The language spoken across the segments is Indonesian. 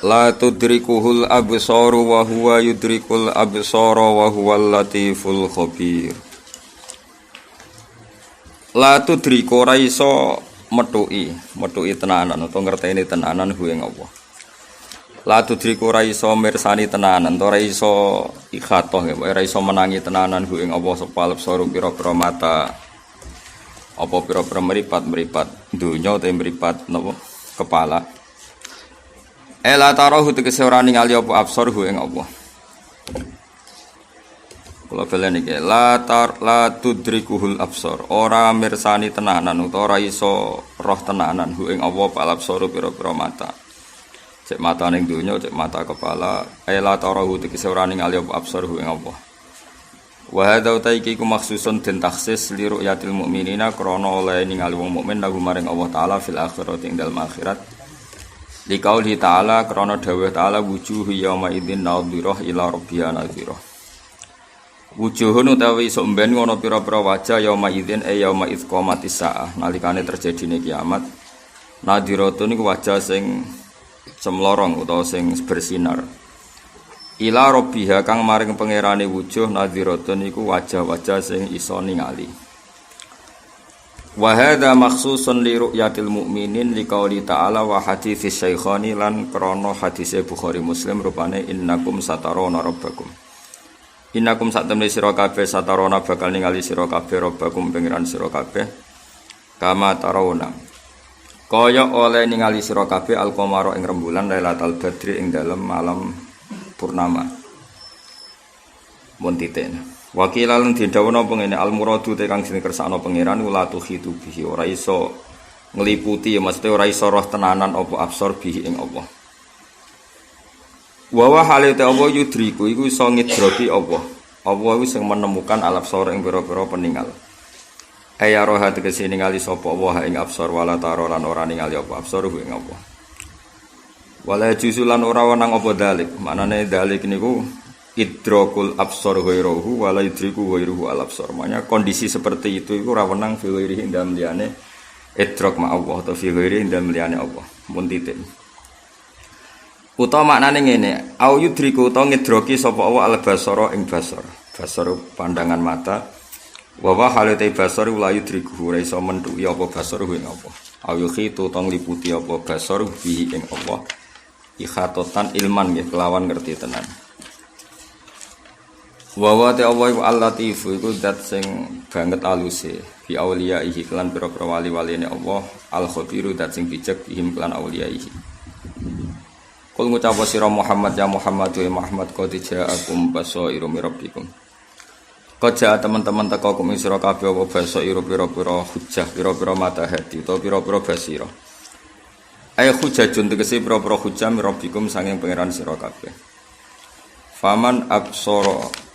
La tudrikuhul absaru wa huwa yudrikul absara wa huwal latiful khabir. La tudriku ora iso metuki tenanan utawa ngerteni tenanan hu ing Allah. La tudriku ora iso mirsani tenanan, ora iso ikhatoh ya, ora iso menangi tenanan hu ing Allah sapa absaru pira-pira mata. Apa pira-pira mripat donya utawa mripat napa kepala. Ela tarahu tegese ora ningali apa absarhu ing Allah. Kula balen iki la tudrikuhul absar. Ora mirsani tenanan utawa ora iso roh tenanan hu ing Allah pal absaru pira-pira mata. Cek mata ning donya, cek mata kepala. Ela tarahu tegese ora ningali apa absarhu ing Allah. Wa hadza utaiki ku maksusun den taksis li ru'yatil mukminina krana oleh ningali wong mukmin lagu maring Allah taala fil akhirati ing dalem akhirat. Liqauli ta'ala krana dawuh ta'ala wujuhu yauma idzin nadhirah ila rabbiha nadhirah. Wujuhun utawi somben ngono pira-pira wajah yauma idzin yauma idz qamatis saah nalikane terjadine kiamat. Nadhiratun iku wajah sing semlorong utawa sing bersinar. Ila rabbiha kang maring pangerane wujuh nadhiratun iku wajah-wajah sing iso ningali. Wa hadza makhsusun li ru'yatil mukminin liqauli ta'ala wa haditsis syaikhani lan krana hadise Bukhari Muslim rupane innakum satarawna rabbakum. Innakum satamne sira kabeh satarawna bakal ningali sira kabeh rabbakum pangeran sira kabeh kama tarawna. Kaya oleh ningali sira kabeh al-qamara ing rembulan Lailatul Badri ing dalem malam purnama. Mun titen. Wakilan didhawuhna pengene al-muradu te kang jeneng kersane pangeran ula tuhitu bihi ora iso ngliputi ya mesti ora iso roh tenanan apa absor bihi ing Allah. Wa wa halite apa yudriku iku iso ngidroki Allah. Allah iku sing menemukan al-absor ing pira-pira peninggal. Aya roh tegese ningali sapa Allah ing absor wala taro lan ora ningali apa absor ing Allah. Wala juzulan ora wenang apa dalik. Manane dalik niku idrokul absor ghairuhu wala idriku ghairuhu al absor. Maknanya kondisi seperti itu ora wenang fi ghairihi ndam liyane idrok ma Allah atau fi ghairihi ndam liyane Allah. Mun titik. Utawa maknane ngene, au yudriku utawa ngidroki sapa Allah al basara ing basar. Basar pandangan mata. Wa wa halate basar la yudriku ora iso mentuki apa basar ing Allah. Au yukhitu utawa ngliputi apa basar bi ing Allah. Ikhatotan ilman nggih kelawan ngerti tenan. Wa wa ta Allah iku al-latif iku zat sing banget aluse fi auliyaihi lan pira-pira wali-waline Allah al-khabiru zat sing bijak bihim lan auliyaihi. Kul ngucap sira Muhammad ya Muhammad wa Muhammad qad ja'akum basairu mir rabbikum. Qad ja'a teman-teman teka kum sira kabeh apa basairu pira-pira hujjah pira-pira mata hati utawa pira-pira basira. Ay hujjajun tegese pira-pira hujjah mir rabbikum sanging pangeran sira kabeh. Faman absara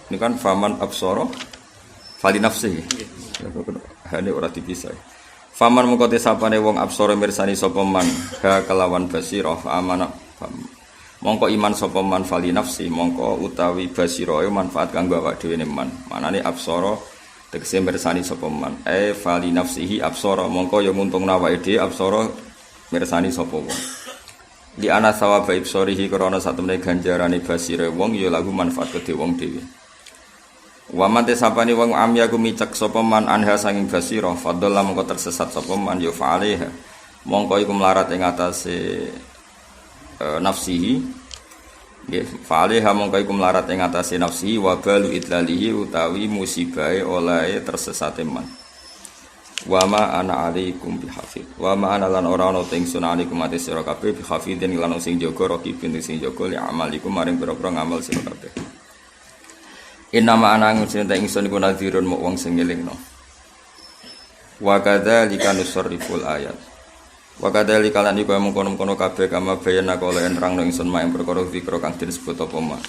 ini kan faman absara fali nafsihi. Hane ora dipisah. Faman mengko te sapane wong absara mirsani sapa man ha kelawan basira amana mongko iman sapa man fali nafsi mongko utawi basira manfaat kanggo awak dhewe man. Manane absara tegese mirsani sapa man fali nafsihi absara mongko ya nguntungna awake dhewe absara mirsani sapa wong. Di ana sawaba ibsarihi krana satemene ganjarane basira wong ya lagu manfaat kedhe wong dhewe. Wa man tesapani wong amya ku micek sapa man anha sanging basira fadalla mongko tersesat sapa man ya fa'alaiha mongko iku melarat ing atase nafsihi nggih fa'alaiha mongko iku melarat ing atase nafsihi wa balu idlalihi utawi musibahe olahe tersesate man wa ma ana alaikum bihafid wa ma ana lan ora ana teng sunalikum ate sira kabeh bihafidin lan sing jaga rakibin sing jaga li amalikum maring pira-pira ngamal sira kabeh. Inama anang cinta ingsun iku nadhirun muk wong sing ngelingno. Wa kadzalika nusarriful ayat. Wa kadzalika lan iku mengkono-kono kabeh kama bayana kala nerangno ingsun mak ing perkara zikra kang disebut apa mak.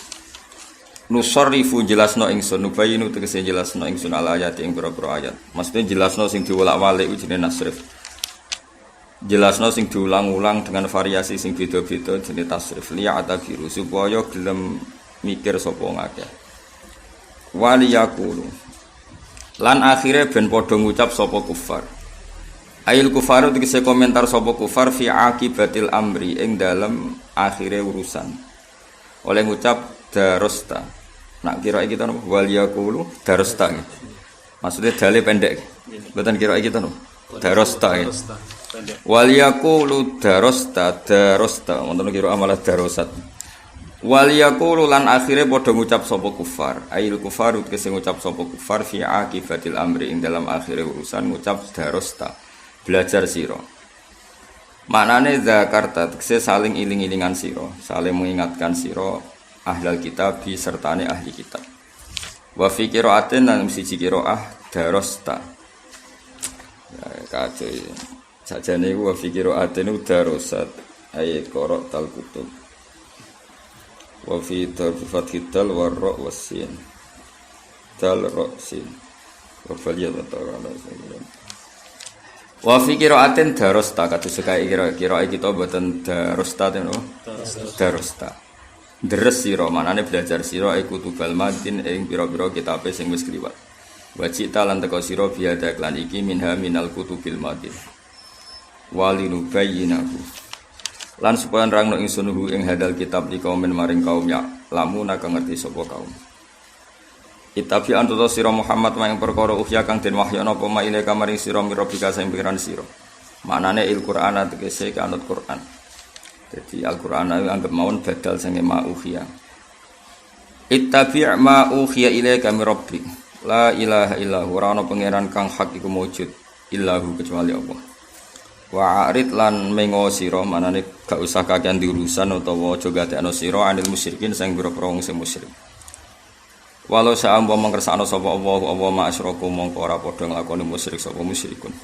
Nusarrifu jelasno ingsun nubayinu tegese jelasno ingsun al ayat ing pira-pira ayat. Maksudnya jelasno sing diwolak-walik jenenge nasrif. Jelasno sing diulang-ulang dengan variasi sing beda-beda jenenge tasrif liya atabiru supaya gelem mikir sapa ngakeh. Waliyakulu lan akhire ben padha ngucap sapa kufar Ail kufaru dikese komentar sapa kufar fi akibatil amri ing dalam akhire urusan. Oleh ngucap darosta. Nak kira kita napa wal yaqulu darosta. Maksudnya dale pendek. Mboten kira kita napa. Darosta. Wal yaqulu darosta wonten kira amalah darosat. Wal yaqulu lan akhire padha ngucap sapa kufar. Ail kufaru dikese ngucap sapa kufar fi akibatil amri ing dalam akhire urusan ngucap darosta. Belajar siro. Maknane zakarta tekse saling iling-ilingan siro, saling mengingatkan siro ahlal kitab sertane ahli kitab. Wa fi qiraatin lan siji qiraah darosta. Ya kacau. Sajane iku wa fi qiraatin darosat ayat qara tal kutub. Wa fi tarfat kital warra wasin. Dal rosin. Wa faliyat ta'ala sallallahu. Wa fi qiraatin darosta kados sekae kira kita mboten darosta ten darosta. Deres sira manane belajar sira iku tubal madin ing pira-pira kitabe sing wis kliwat. Wajib lan teka sira biada klan iki minha minal kutubil madin. Walinu bayyinahu. Lan supaya nerangno ingsun ing hadal kitab di kaum maring kaum ya lamun kang ngerti sapa kaum. Itabi antuta sira Muhammad mang perkara uhya kang den wahyana apa ma ile kamaring sira mirabika sing pikiran sira. Maknane Al-Qur'an tegese kanut Qur'an. Jadi Al-Qur'an itu anggap mawon badal sing ma uhya. Ittabi' ma uhya ilaika mir rabbik. La ilaha illahu ora ana pangeran kang hak iku maujud illahu kecuali Allah. Wa arid lan mengo sira manane gak usah kakean diurusan utawa aja gatekno sira anil musyrikin sing pira-pira wong sing musyrik. Walau sa'am wa mangkersakno sapa Allah ma asyraku mongko ora padha nglakoni musyrik sapa musyrikun.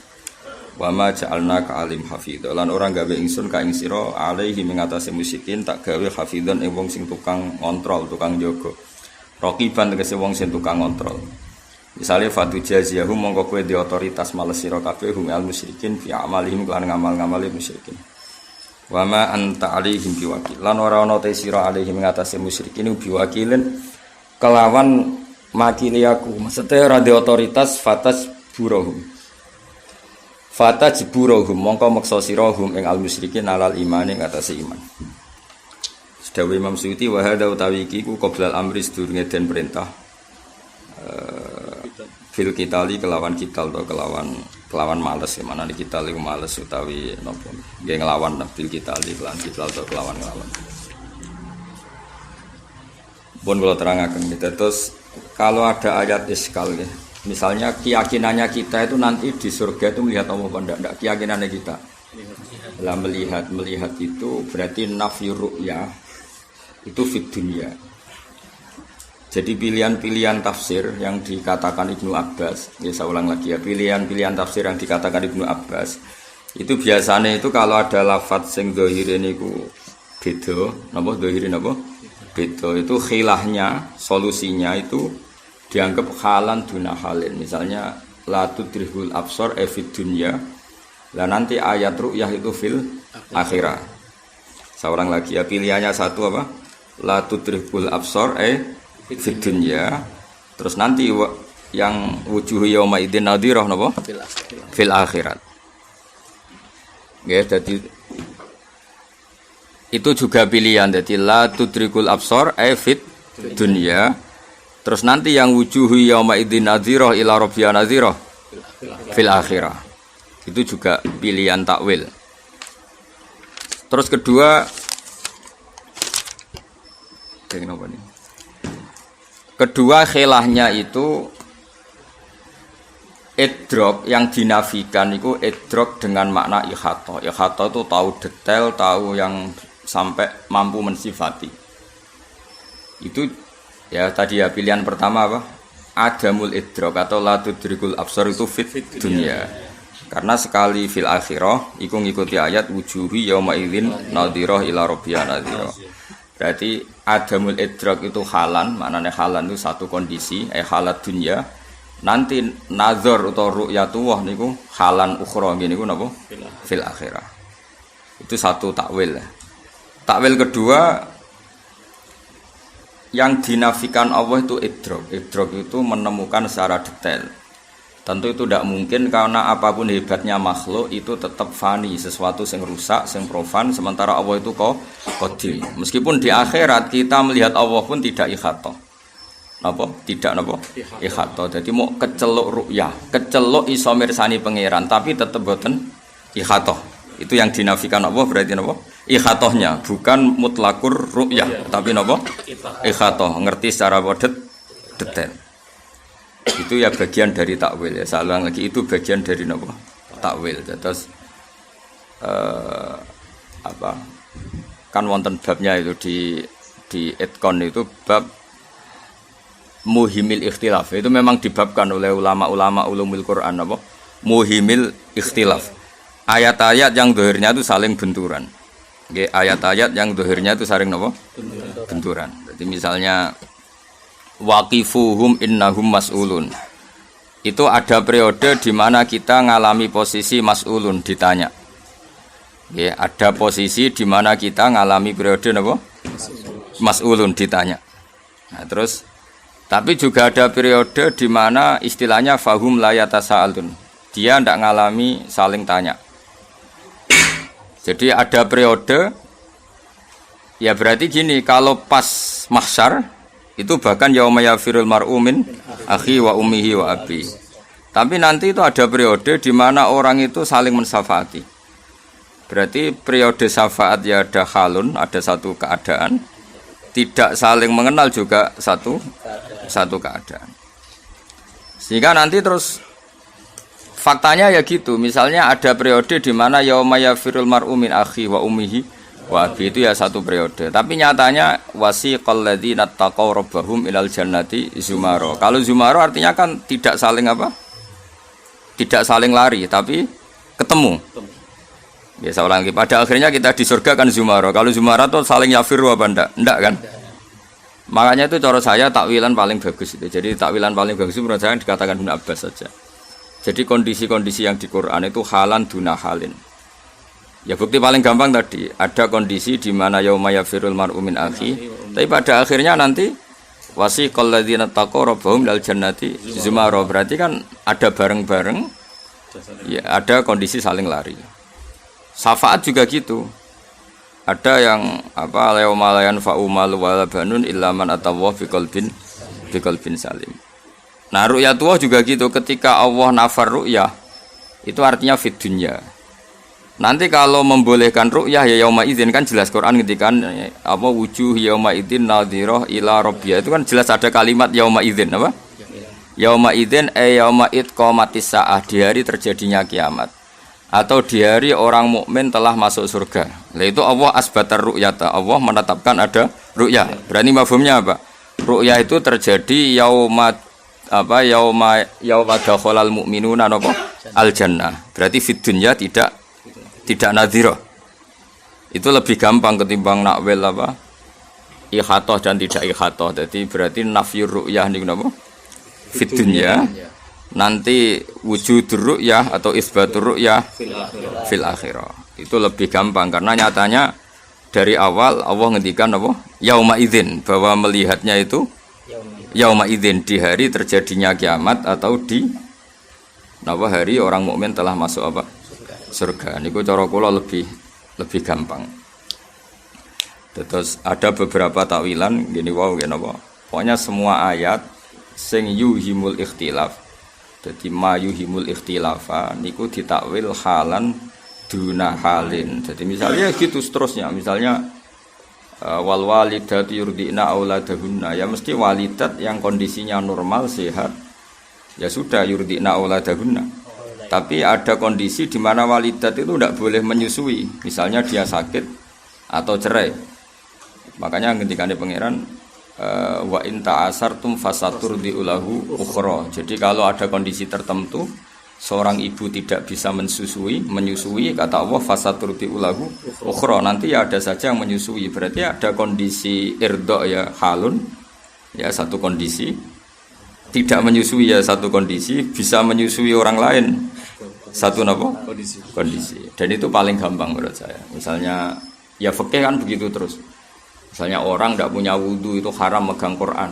Wa ma ja'alna ka alim hafidha lan ora gawe ingsun ka ing sira alaihi mengatasi musyrikin tak gawe hafidhan ing wong sing tukang ngontrol, tukang jaga. Raqiban tegese wong sing tukang ngontrol. Misale fatu jaziyahum mongko kowe di otoritas males sira kabeh hum al musyrikin fi amalihim lan ngamal-ngamale musyrikin. Wa ma anta alaihim biwakil lan ora ana te sira alaihim mengatasi musyrikin biwakilin kelawan makili aku maksudnya radio otoritas fatas burohum mongko maksa sirahum ing al musyrikin alal iman ing atase iman. Sedawi Imam Suyuti wa hadza utawi iki ku qoblal amri sedurunge den perintah fil kitali kelawan kital atau kelawan males ya mana di kital iku males utawi napa nggih nglawan fil kitali kelawan kital atau kelawan Pun kalau terangkan gitu. Terus kalau ada ayat iskal ya, misalnya keyakinannya kita itu nanti di surga itu melihat Allah apa enggak keyakinannya kita. Lah melihat itu berarti nafyu ru'ya itu fid dunya. Jadi pilihan-pilihan tafsir yang dikatakan Ibnu Abbas, ya saya ulang lagi ya, pilihan-pilihan tafsir yang dikatakan Ibnu Abbas itu biasanya itu kalau ada lafadz sing dhahire niku beda, napa dhahire napa? Beda itu khilahnya, solusinya itu dianggap halan duna halin. Misalnya la tudrihul absar fid dunya. Lah nanti ayat ru'yah itu fil akhirah. Seorang lagi ya pilihannya satu apa? La tudrihul absar fid dunya. Terus nanti yang wujuh yauma idzin nadhirah napa? Fil akhirat. Nggih dadi itu juga pilihan, jadi la tudrikul absar fit dunya. Terus nanti yang wujuhu yauma idzin nadhirah ila rabbiha nadhirah fil akhirah. Itu juga pilihan takwil. Terus kedua khilahnya itu idrok yang dinafikan itu idrok dengan makna ihata. Ihata itu tahu detail, tahu yang sampai mampu mensifati. Itu ya tadi ya pilihan pertama apa? Adamul idrok atau la tudrikul absar itu fit dunya. Karena sekali fil akhirah iku ngikuti ayat wujuhi yauma idzin nadhirah ila rabbiha nadhirah. Berarti adamul idrok itu halan, maknanya halan itu satu kondisi, halat dunya. Nanti nazar atau ru'yatullah niku halan ukhra ngene niku napa? Fil akhirah. Itu satu takwil. Takwil kedua yang dinafikan Allah itu idrok. Idrok itu menemukan secara detail. Tentu itu tidak mungkin karena apapun hebatnya makhluk itu tetap fani, sesuatu yang rusak, yang profan. Sementara Allah itu qadim. Meskipun di akhirat kita melihat Allah pun tidak ikhatoh. Napa? Tidak napa? Ikhatoh. Jadi mau keceluk ru'yah, keceluk iso mirsani pangeran, tapi tetap boten ikhatoh. Itu yang dinafikan Allah berarti napa? Ikhatohnya, bukan mutlakur ru'yah, tapi napa? Ikhatoh, ngerti secara detail. Itu ya bagian dari takwil ya. Saya ulang lagi, itu bagian dari napa? Takwil. Terus apa? Kan wonten babnya itu di Etkon itu bab muhimil ikhtilaf. Itu memang dibabkan oleh ulama-ulama ulumul Quran apa? Muhimil ikhtilaf. Ayat-ayat yang dohirnya itu saling benturan. Oke, ayat-ayat yang dohirnya itu saling apa? Benturan. Jadi misalnya waqifuhum innahum mas'ulun. Itu ada periode di mana kita ngalami posisi mas'ulun, ditanya. Ya, ada posisi di mana kita ngalami periode apa? Mas'ulun, ditanya. Nah, terus tapi juga ada periode di mana istilahnya fahum la yatasaalun. Dia tidak ngalami saling tanya. Jadi ada periode ya berarti gini, kalau pas mahsyar itu bahkan yauma yafirul mar'u min akhi wa ummihi wa abi. Tapi nanti itu ada periode di mana orang itu saling mensafaati. Berarti periode syafaat ya ada halun, ada satu keadaan. Tidak saling mengenal juga satu keadaan. Sehingga nanti terus faktanya ya gitu. Misalnya ada periode di mana yauma yafirul mar'u min akhi wa ummihi wa abi, itu ya satu periode. Tapi nyatanya wasiqal ladzina taqaw rabbahum ilal jannati zumara. Kalau zumara artinya kan tidak saling apa? Tidak saling lari, tapi ketemu. Ya saya ulangi, pada akhirnya kita di surga kan zumara. Kalau zumara tuh saling yafiru apa enggak? Enggak kan? Makanya itu cara saya takwilan paling bagus itu. Jadi takwilan paling bagus itu menurut saya dikatakan Ibnu Abbas saja. Jadi kondisi-kondisi yang di Quran itu halan duna halin. Ya bukti paling gampang tadi, ada kondisi di mana yauma yafirul mar'u min akhi, tapi pada akhirnya nanti wasiqal ladzina taqaw rabbahum ilal jannati zumara. Berarti kan ada bareng-bareng. Ya ada kondisi saling lari. Syafaat juga gitu. Ada yang apa yauma la yanfa'u malu wala banun illa man atawa biqalbin salim. Nah, ru'yatullah juga gitu. Ketika Allah nafar ru'yah, itu artinya fid dunya. Nanti kalau membolehkan ru'yah ya yauma idzin, kan jelas Quran ngendikan apa wujuh yauma idzin nadhirah ila rabbiyah. Itu kan jelas ada kalimat yauma idzin apa? Yauma idzin yauma idqamatis saah, di hari terjadinya kiamat. Atau di hari orang mukmin telah masuk surga. Nah, itu Allah asbatar ru'yata. Allah menetapkan ada ru'yah. Berarti mafhumnya apa? Ru'yah itu terjadi yauma dakhalal mu'minuna al jannah. Berarti fid dunya tidak nadhirah. Itu lebih gampang ketimbang nakwil apa? Ikhatoh dan tidak ikhatoh. Jadi berarti nafyur ru'yah niku napa? Fid dunya. Nanti wujudur ru'yah atau isbatur ru'yah fil akhirah. Itu lebih gampang karena nyatanya dari awal Allah ngendikan apa? Yauma idzin, bahwa melihatnya itu yauma idzin, di hari terjadinya kiamat atau di hari orang mukmin telah masuk apa? Surga. Niku cara kula lebih gampang. Terus ada beberapa takwilan gini gini apa? Pokoknya semua ayat sing yuhimul ikhtilaf. Jadi mayuhimul ikhtilafa niku ditakwil halan duna halin. Jadi misalnya gitu seterusnya. Misalnya wal walidatu yurdina auladahunna, ya mesti walidat yang kondisinya normal sehat. Ya sudah yurdina auladahunna. Tapi ada kondisi di mana walidat itu tidak boleh menyusui. Misalnya dia sakit atau cerai. Makanya ngendikane pangeran wa in ta'asartum fasaturdi ulahu ukhra. Jadi kalau ada kondisi tertentu seorang ibu tidak bisa menyusui, kata Allah fasaturdi ulahu ukhra, nanti ya ada saja yang menyusui. Berarti ada kondisi irdo ya halun, ya satu kondisi, tidak menyusui ya satu kondisi, bisa menyusui orang lain satu kondisi. Dan itu paling gampang menurut saya. Misalnya ya fikih kan begitu terus. Misalnya orang tidak punya wudhu itu haram megang Quran.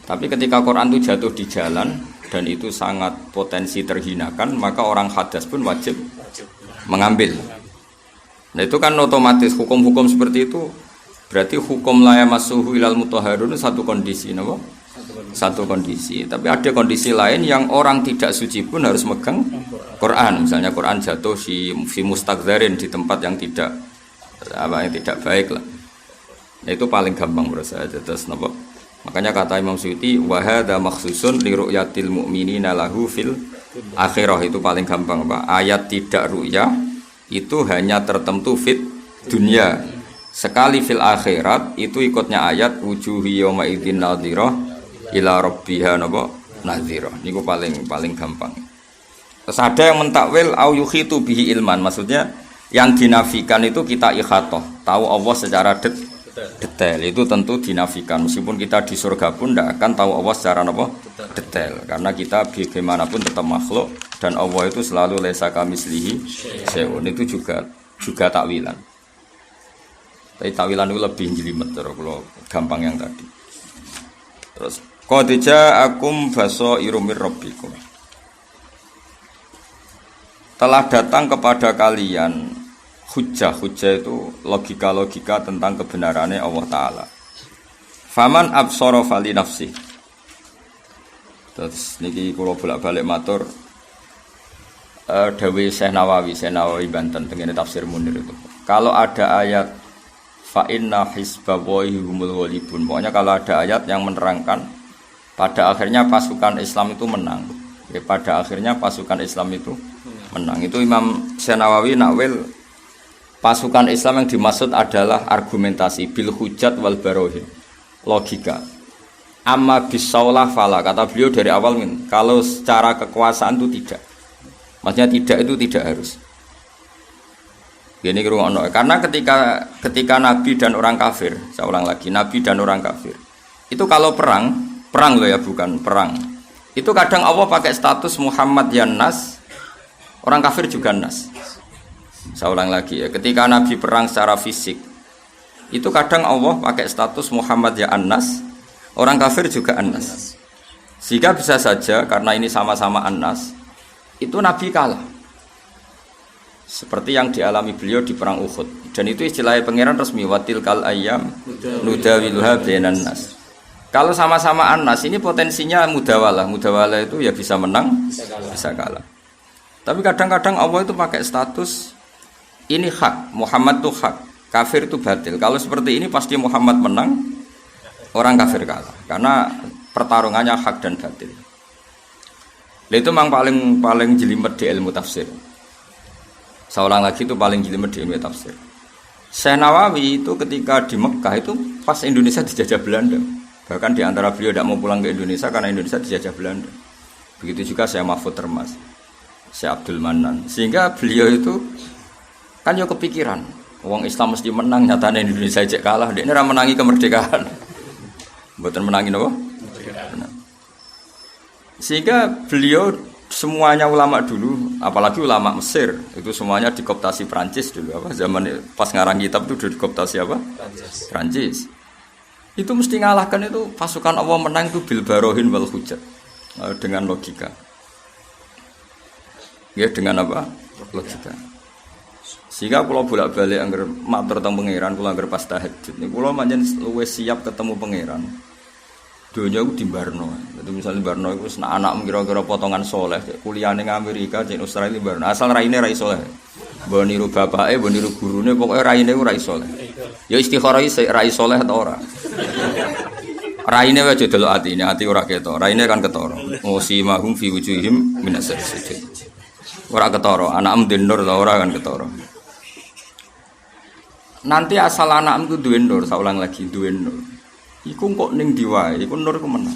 Tapi ketika Quran itu jatuh di jalan dan itu sangat potensi terhinakan, maka orang hadas pun wajib mengambil. Nah itu kan otomatis hukum-hukum seperti itu berarti hukum la yamassuhu ilal mutahharun satu kondisi, napa? Satu kondisi. Tapi ada kondisi lain yang orang tidak suci pun harus megang Quran. Misalnya Quran jatuh fi mustaqdzarin di tempat yang tidak baik lah. Nah, itu paling gampang menurut saya. Terus napa? Makanya kata Imam Suyuti wa hadza makhsusun li ru'yatil mu'minina lahu fil akhirah, itu paling gampang, Pak. Ayat tidak ru'yah itu hanya tertentu fit dunia. Sekali fil akhirat itu ikutnya ayat wujuhi yawma idzin nadhirah ila rabbiha nadhirah. Niku paling gampang. Terus ada yang mentakwil au yukhitu bihi ilman, maksudnya yang dinafikan itu kita ikhatah, tahu Allah secara detail, itu tentu dinafikan. Meskipun kita di surga pun tidak akan tahu Allah secara detail, karena kita bagaimanapun tetap makhluk dan Allah itu selalu laisa kamitslihi syai'un. Itu juga takwilan. Tapi takwilan itu lebih jelimet kalau gampang yang tadi. Terus qad ja'akum basairu mir rabbikum, telah datang kepada kalian hujjah itu logika tentang kebenarannya Allah Ta'ala. Faman absara fali nafsi. Terus niki kula bolak-balik matur dawuh Syekh Nawawi Banten tengene tafsir Munir itu. Kalau ada ayat fa inna hizballahi humul ghalibun, pokoknya kalau ada ayat yang menerangkan pada akhirnya pasukan Islam itu menang. Pada akhirnya pasukan Islam itu menang. Itu Imam Syekh Nawawi nakwil pasukan Islam yang dimaksud adalah argumentasi bil hujjat wal barohin, logika. Amma bisaulah fala, kata beliau dari awal kalau secara kekuasaan itu tidak. Maksudnya tidak itu tidak harus. Gini kirungono, karena ketika Nabi dan orang kafir, saya ulang lagi, Nabi dan orang kafir itu kalau perang loh ya, bukan perang. Itu kadang Allah pakai status Muhammad ya Nas, orang kafir juga Nas. Saya ulang lagi ya, ketika Nabi perang secara fisik itu kadang Allah pakai status Muhammad ya An-Nas, orang kafir juga An-Nas. Sehingga bisa saja karena ini sama-sama An-Nas, itu Nabi kalah. Seperti yang dialami beliau di perang Uhud. Dan itu istilahnya pangeran resmi watil kal ayyam nudawiluha bainan nas. Kalau sama-sama An-Nas ini potensinya mudawalah. Mudawalah itu ya bisa menang, bisa kalah. Tapi kadang-kadang Allah itu pakai status ini hak, Muhammad itu hak, kafir itu batil. Kalau seperti ini pasti Muhammad menang, orang kafir kalah. Karena pertarungannya hak dan batil. Itu memang paling jelimet di ilmu tafsir. Saya ulang lagi, itu paling jelimet di ilmu tafsir. Syekh Nawawi itu ketika di Mekah itu pas Indonesia dijajah Belanda. Bahkan di antara beliau tidak mau pulang ke Indonesia karena Indonesia dijajah Belanda. Begitu juga Syekh Mahfud Termas, Syekh Abdul Manan. Sehingga beliau itu kan yo kepikiran, wong Islam mesti menang, nyatane Indonesia cek kalah, dia ora menangi kemerdekaan. Mboten menangi napa? Sehingga beliau semuanya ulama dulu, apalagi ulama Mesir, itu semuanya dikoptasi Prancis dulu apa? Zaman pas ngarang kitab itu dikoptasi apa? Prancis. Itu mesti ngalahkan itu pasukan Allah menang itu bil barohin wal hujjat. Dengan logika. Ya dengan apa? Logika. Sehingga kalau bolak-balik anggar matur teng pangeran, kula anggar pas tahajud niku kula pancen luwih siap ketemu pangeran. Donya iku dimbarno. Dadi misale barno iku nek anak kira-kira potongan soleh, kuliah ning Amerika, ning Australia barno. Asal raine ra iso soleh. Mbok niru bapake, mbok niru gurune, pokoke raine ku ra iso soleh. Ya istikharah iki ra iso soleh ta ora. Raine wae aja delok atine, ati ora ketok. Raine kan ketara. Usimahum fi wujuhim minas sujud. Ora ketara, anak mdendur ta ora kan ketara. Nanti asal anakmu duwe nur, saulang lagi duwe nur. Iku kok ning ndi wae, iku nur ku menang.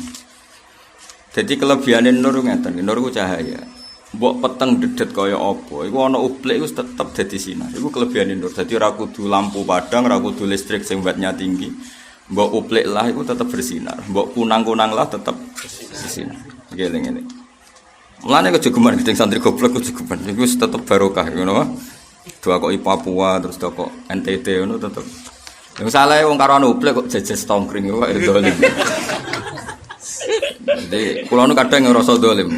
Jadi kelebihane nur ngeten, nur ku cahaya. Mbok peteng dedet kaya apa, iku ana uplek iku tetep dadi sinar. Iku kelebihane nur. Dadi ora kudu lampu padang, ora kudu listrik sing wattnya tinggi. Mbok uplek lah iku tetep bersinar. Mbok kunang-kunang lah tetep bersinar. Ngeling ngene. Mulane kejegeman gedeng santri goblok kejegeman. Iku tetep barokah ngono wae. Dua kok Papua terus kok NTT ngono tetep. Yang salah wong karo anu uplek kok jejes tongkring kok dolim. Jadi kula nu kadang ngrasa dolim.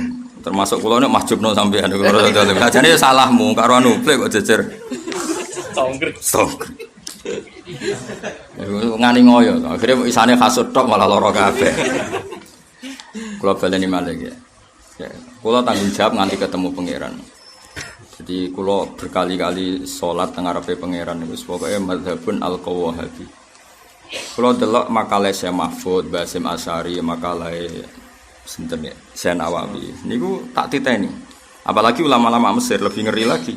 Termasuk kula nu mahjubno sampean ngrasa dolim. Sajane ya salahmu karo anu plek kok jejer. Songkret. Ngani ngoyo. Akhire isane kasut tok malah lara kabeh. Kula baleni malih ya. Kula tanggung jawab nganti ketemu pangeran. Jadi kula berkali-kali salat teng ngarepe pangeran niku pokoke madzhabun al-Qawahabi. Kula delok makalah Syekh Mahfud, Basim Asy'ari, makalah sinten ya, Syekh Nawawi. Niku tak titeni. Apalagi ulama-ulama Mesir lebih ngeri lagi.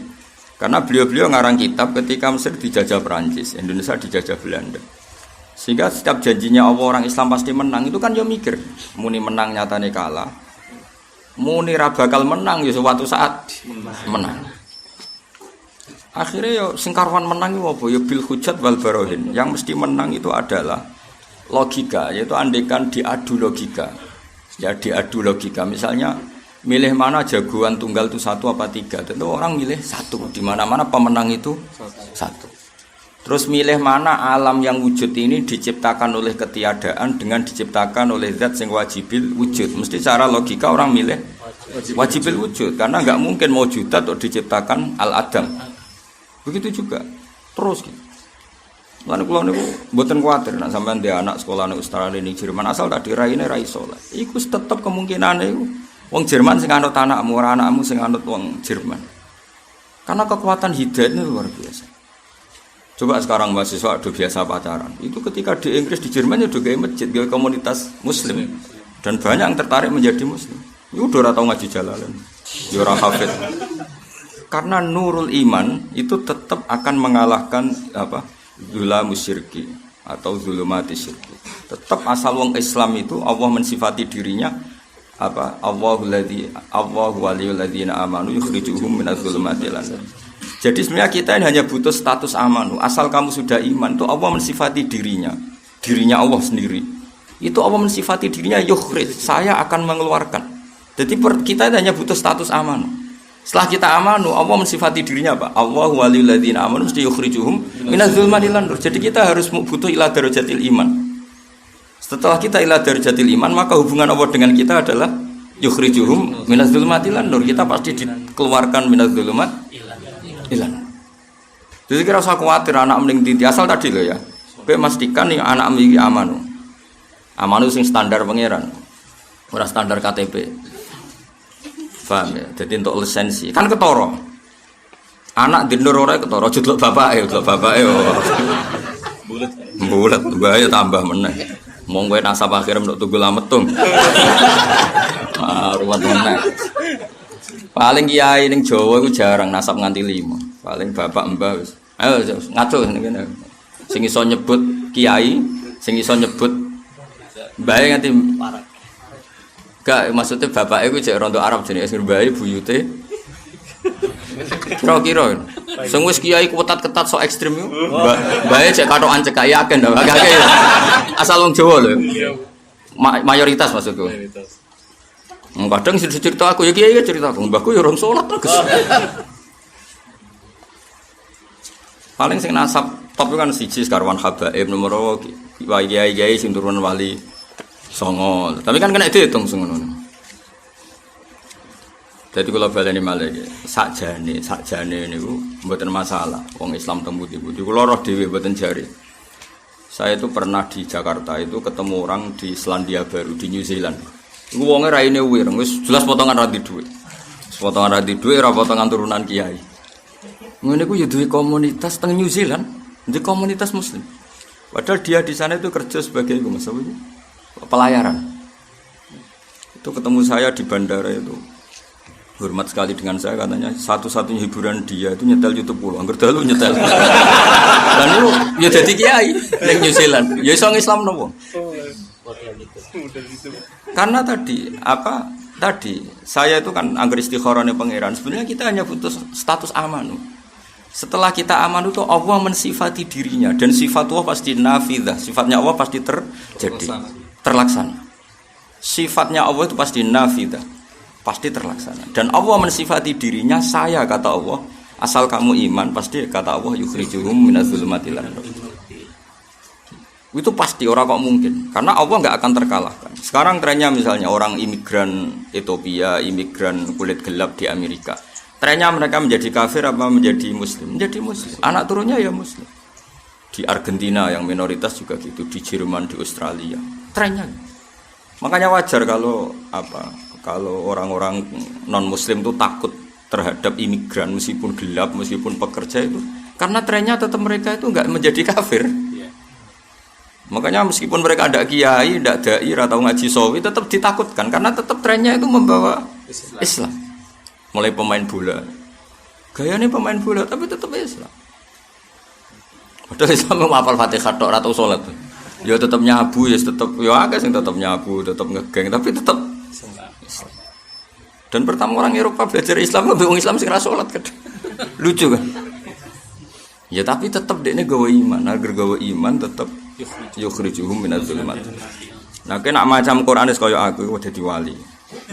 Karena beliau-beliau ngarang kitab ketika Mesir dijajah Perancis, Indonesia dijajah Belanda. Sehingga setiap janjinya Allah orang Islam pasti menang, itu kan yo mikir, muni menang nyatane kalah. Muni ra bakal menang ya suatu saat menang. Akhirnya ya sing karuan menang itu apa? Ya bil hujjat wal barohin. Yang mesti menang itu adalah logika, yaitu andekan diadu logika. Ya diadu logika. Misalnya milih mana jagoan tunggal itu 1 apa 3. Tentu orang milih 1. Di mana-mana pemenang itu 1. Terus milih mana alam yang wujud ini diciptakan oleh ketiadaan dengan diciptakan oleh zat yang wajibil wujud. Mesti secara logika orang milih wajibil wujud. Karena nggak mungkin mewujudat untuk diciptakan al-adam. Begitu juga. Terus gitu. Lalu kalau niku mboten kuwatir nek sampean ndek anak sekolah ning Australia ning Jerman asal tak diraine ra iso lah. Iku tetep kemungkinane iku wong Jerman sing anut anakmu ora anakmu sing anut wong Jerman. Karena kekuatan hidayah ini luar biasa. Coba sekarang mahasiswa udah biasa pacaran. Itu ketika di Inggris, di Jerman udah kayak masjid, kayak komunitas Muslim, dan banyak yang tertarik menjadi Muslim. Itu udah ratau ngaji jalalan, orang hafid. Karena nurul iman itu tetap akan mengalahkan zulamus syirki atau zulumati syirki. Tetap asal wong Islam itu Allah mensifati dirinya Allahu waliyul ladzina amanu yukhrijuhum minadz zulumati ilan nur. Jadi sebenarnya kita ini hanya butuh status amanu. Asal kamu sudah iman, itu Allah mensifati dirinya Allah sendiri. Itu Allah mensifati dirinya yukhrij, saya akan mengeluarkan. Jadi kita hanya butuh status amanu. Setelah kita amanu, Allah mensifati dirinya apa? Allahu waliyul ladzina amanu mesti yukhrijuhum minadz zulumati ilan nur. Jadi kita harus butuh ila darajatil iman. Setelah kita ila darajatil iman, maka hubungan Allah dengan kita adalah yukhrijuhum minadz zulumati ilan nur. Kita pasti dikeluarkan minadz zulumati ilan. Jadi kira usah khawatir anak mending tinti asal tadi loh ya. Kowe memastikan nih anak iki amanu. Amanu sing standar pangeran. Ora standar KTP. Paham ya? Jadi untuk lisensi kan ketara. Anak dinur ora ketara judluk bapake, Bulet bahaya tambah meneh. Mong kowe nasab akhir untuk tunggu lametung. Ruwet meneh. Paling kiai ning Jawa iku jarang nasab nganti 5. Paling bapak mbah wis. Ayo ngaco ngene. Sing iso nyebut kiai, sing iso nyebut mbahe nganti parek. Gak maksudnya bapake iku jek rondo Arab jenenge sing mbahe buyute. Kira-kira. Sing wis kiai ketat-ketat sok ekstrem iku. Mbahe jek katokan cekak yakin to. Asal wong Jawa lho. Mayoritas maksudku. Kadang cerita aku ya kiai cerita aku, mbahku ya orang sholat terus. Paling sing nasab top kan siji sekarwan habaib nomor kiai sing turun wali songo. Tapi kan kena dihitung sing ngono. Jadi kula baleni malih iki, sakjane niku mboten masalah. Wong Islam tembut-tembut. Kula roh dhewe mboten jari. Saya itu pernah di Jakarta itu ketemu orang di Selandia Baru di New Zealand. Iku wonge raine wireng wis jelas potongan ra dhuwit. Potongan ra dhuwit ora potongan turunan kiai. Ngene ku ya duwe komunitas teng New Zealand, di komunitas muslim. Padahal dia di sana itu kerja sebagai pelayaran. Itu ketemu saya di bandara itu. Hormat sekali dengan saya katanya satu-satunya hiburan dia itu nyetel YouTube pulau. Angger dalu nyetel. Dan itu ya dadi kiai ning New Zealand. Ya iso Islam nopo? Karena tadi saya itu kan anggar istikharane pangeran. Sebenarnya kita hanya butuh status amanu. Setelah kita amanu itu Allah mensifati dirinya dan sifat Allah pasti nafidah. Sifatnya Allah pasti terjadi, terlaksana. Sifatnya Allah itu pasti nafidah, pasti terlaksana. Dan Allah mensifati dirinya saya kata Allah. Asal kamu iman pasti kata Allah yukhrijuhum minadz zulumati ilan nur. Itu pasti orang kok mungkin. Karena Allah nggak akan terkalahkan. Sekarang trennya misalnya orang imigran Ethiopia, imigran kulit gelap di Amerika. Trennya mereka menjadi kafir apa menjadi muslim? Menjadi muslim. Anak turunnya ya muslim. Di Argentina yang minoritas juga gitu, di Jerman, di Australia. Trennya. Makanya wajar kalau orang-orang non muslim itu takut terhadap imigran meskipun gelap, meskipun pekerja itu. Karena trennya tetap mereka itu nggak menjadi kafir. Makanya meskipun mereka ada kiai, tidak dai, atau ngaji sawi, tetap ditakutkan karena tetap trennya itu membawa Islam. Mulai pemain bola, gayanya pemain bola tapi tetap Islam. Padahal Islam menghafal Fatihah tok atau sholat, ya tetap nyabu, ya tetap, ya agak sih tetap nyabu, tetap ngegeng, tapi tetap Islam. Dan pertama orang Eropa belajar Islam, orang Islam sih ngerasa sholat kan, lucu kan? Ya tapi tetap dia ini gawe iman, agar gawe iman tetap yukhrijuhum minadz zulumat. Nah, kena macam Quran wis kaya aku dadi wali.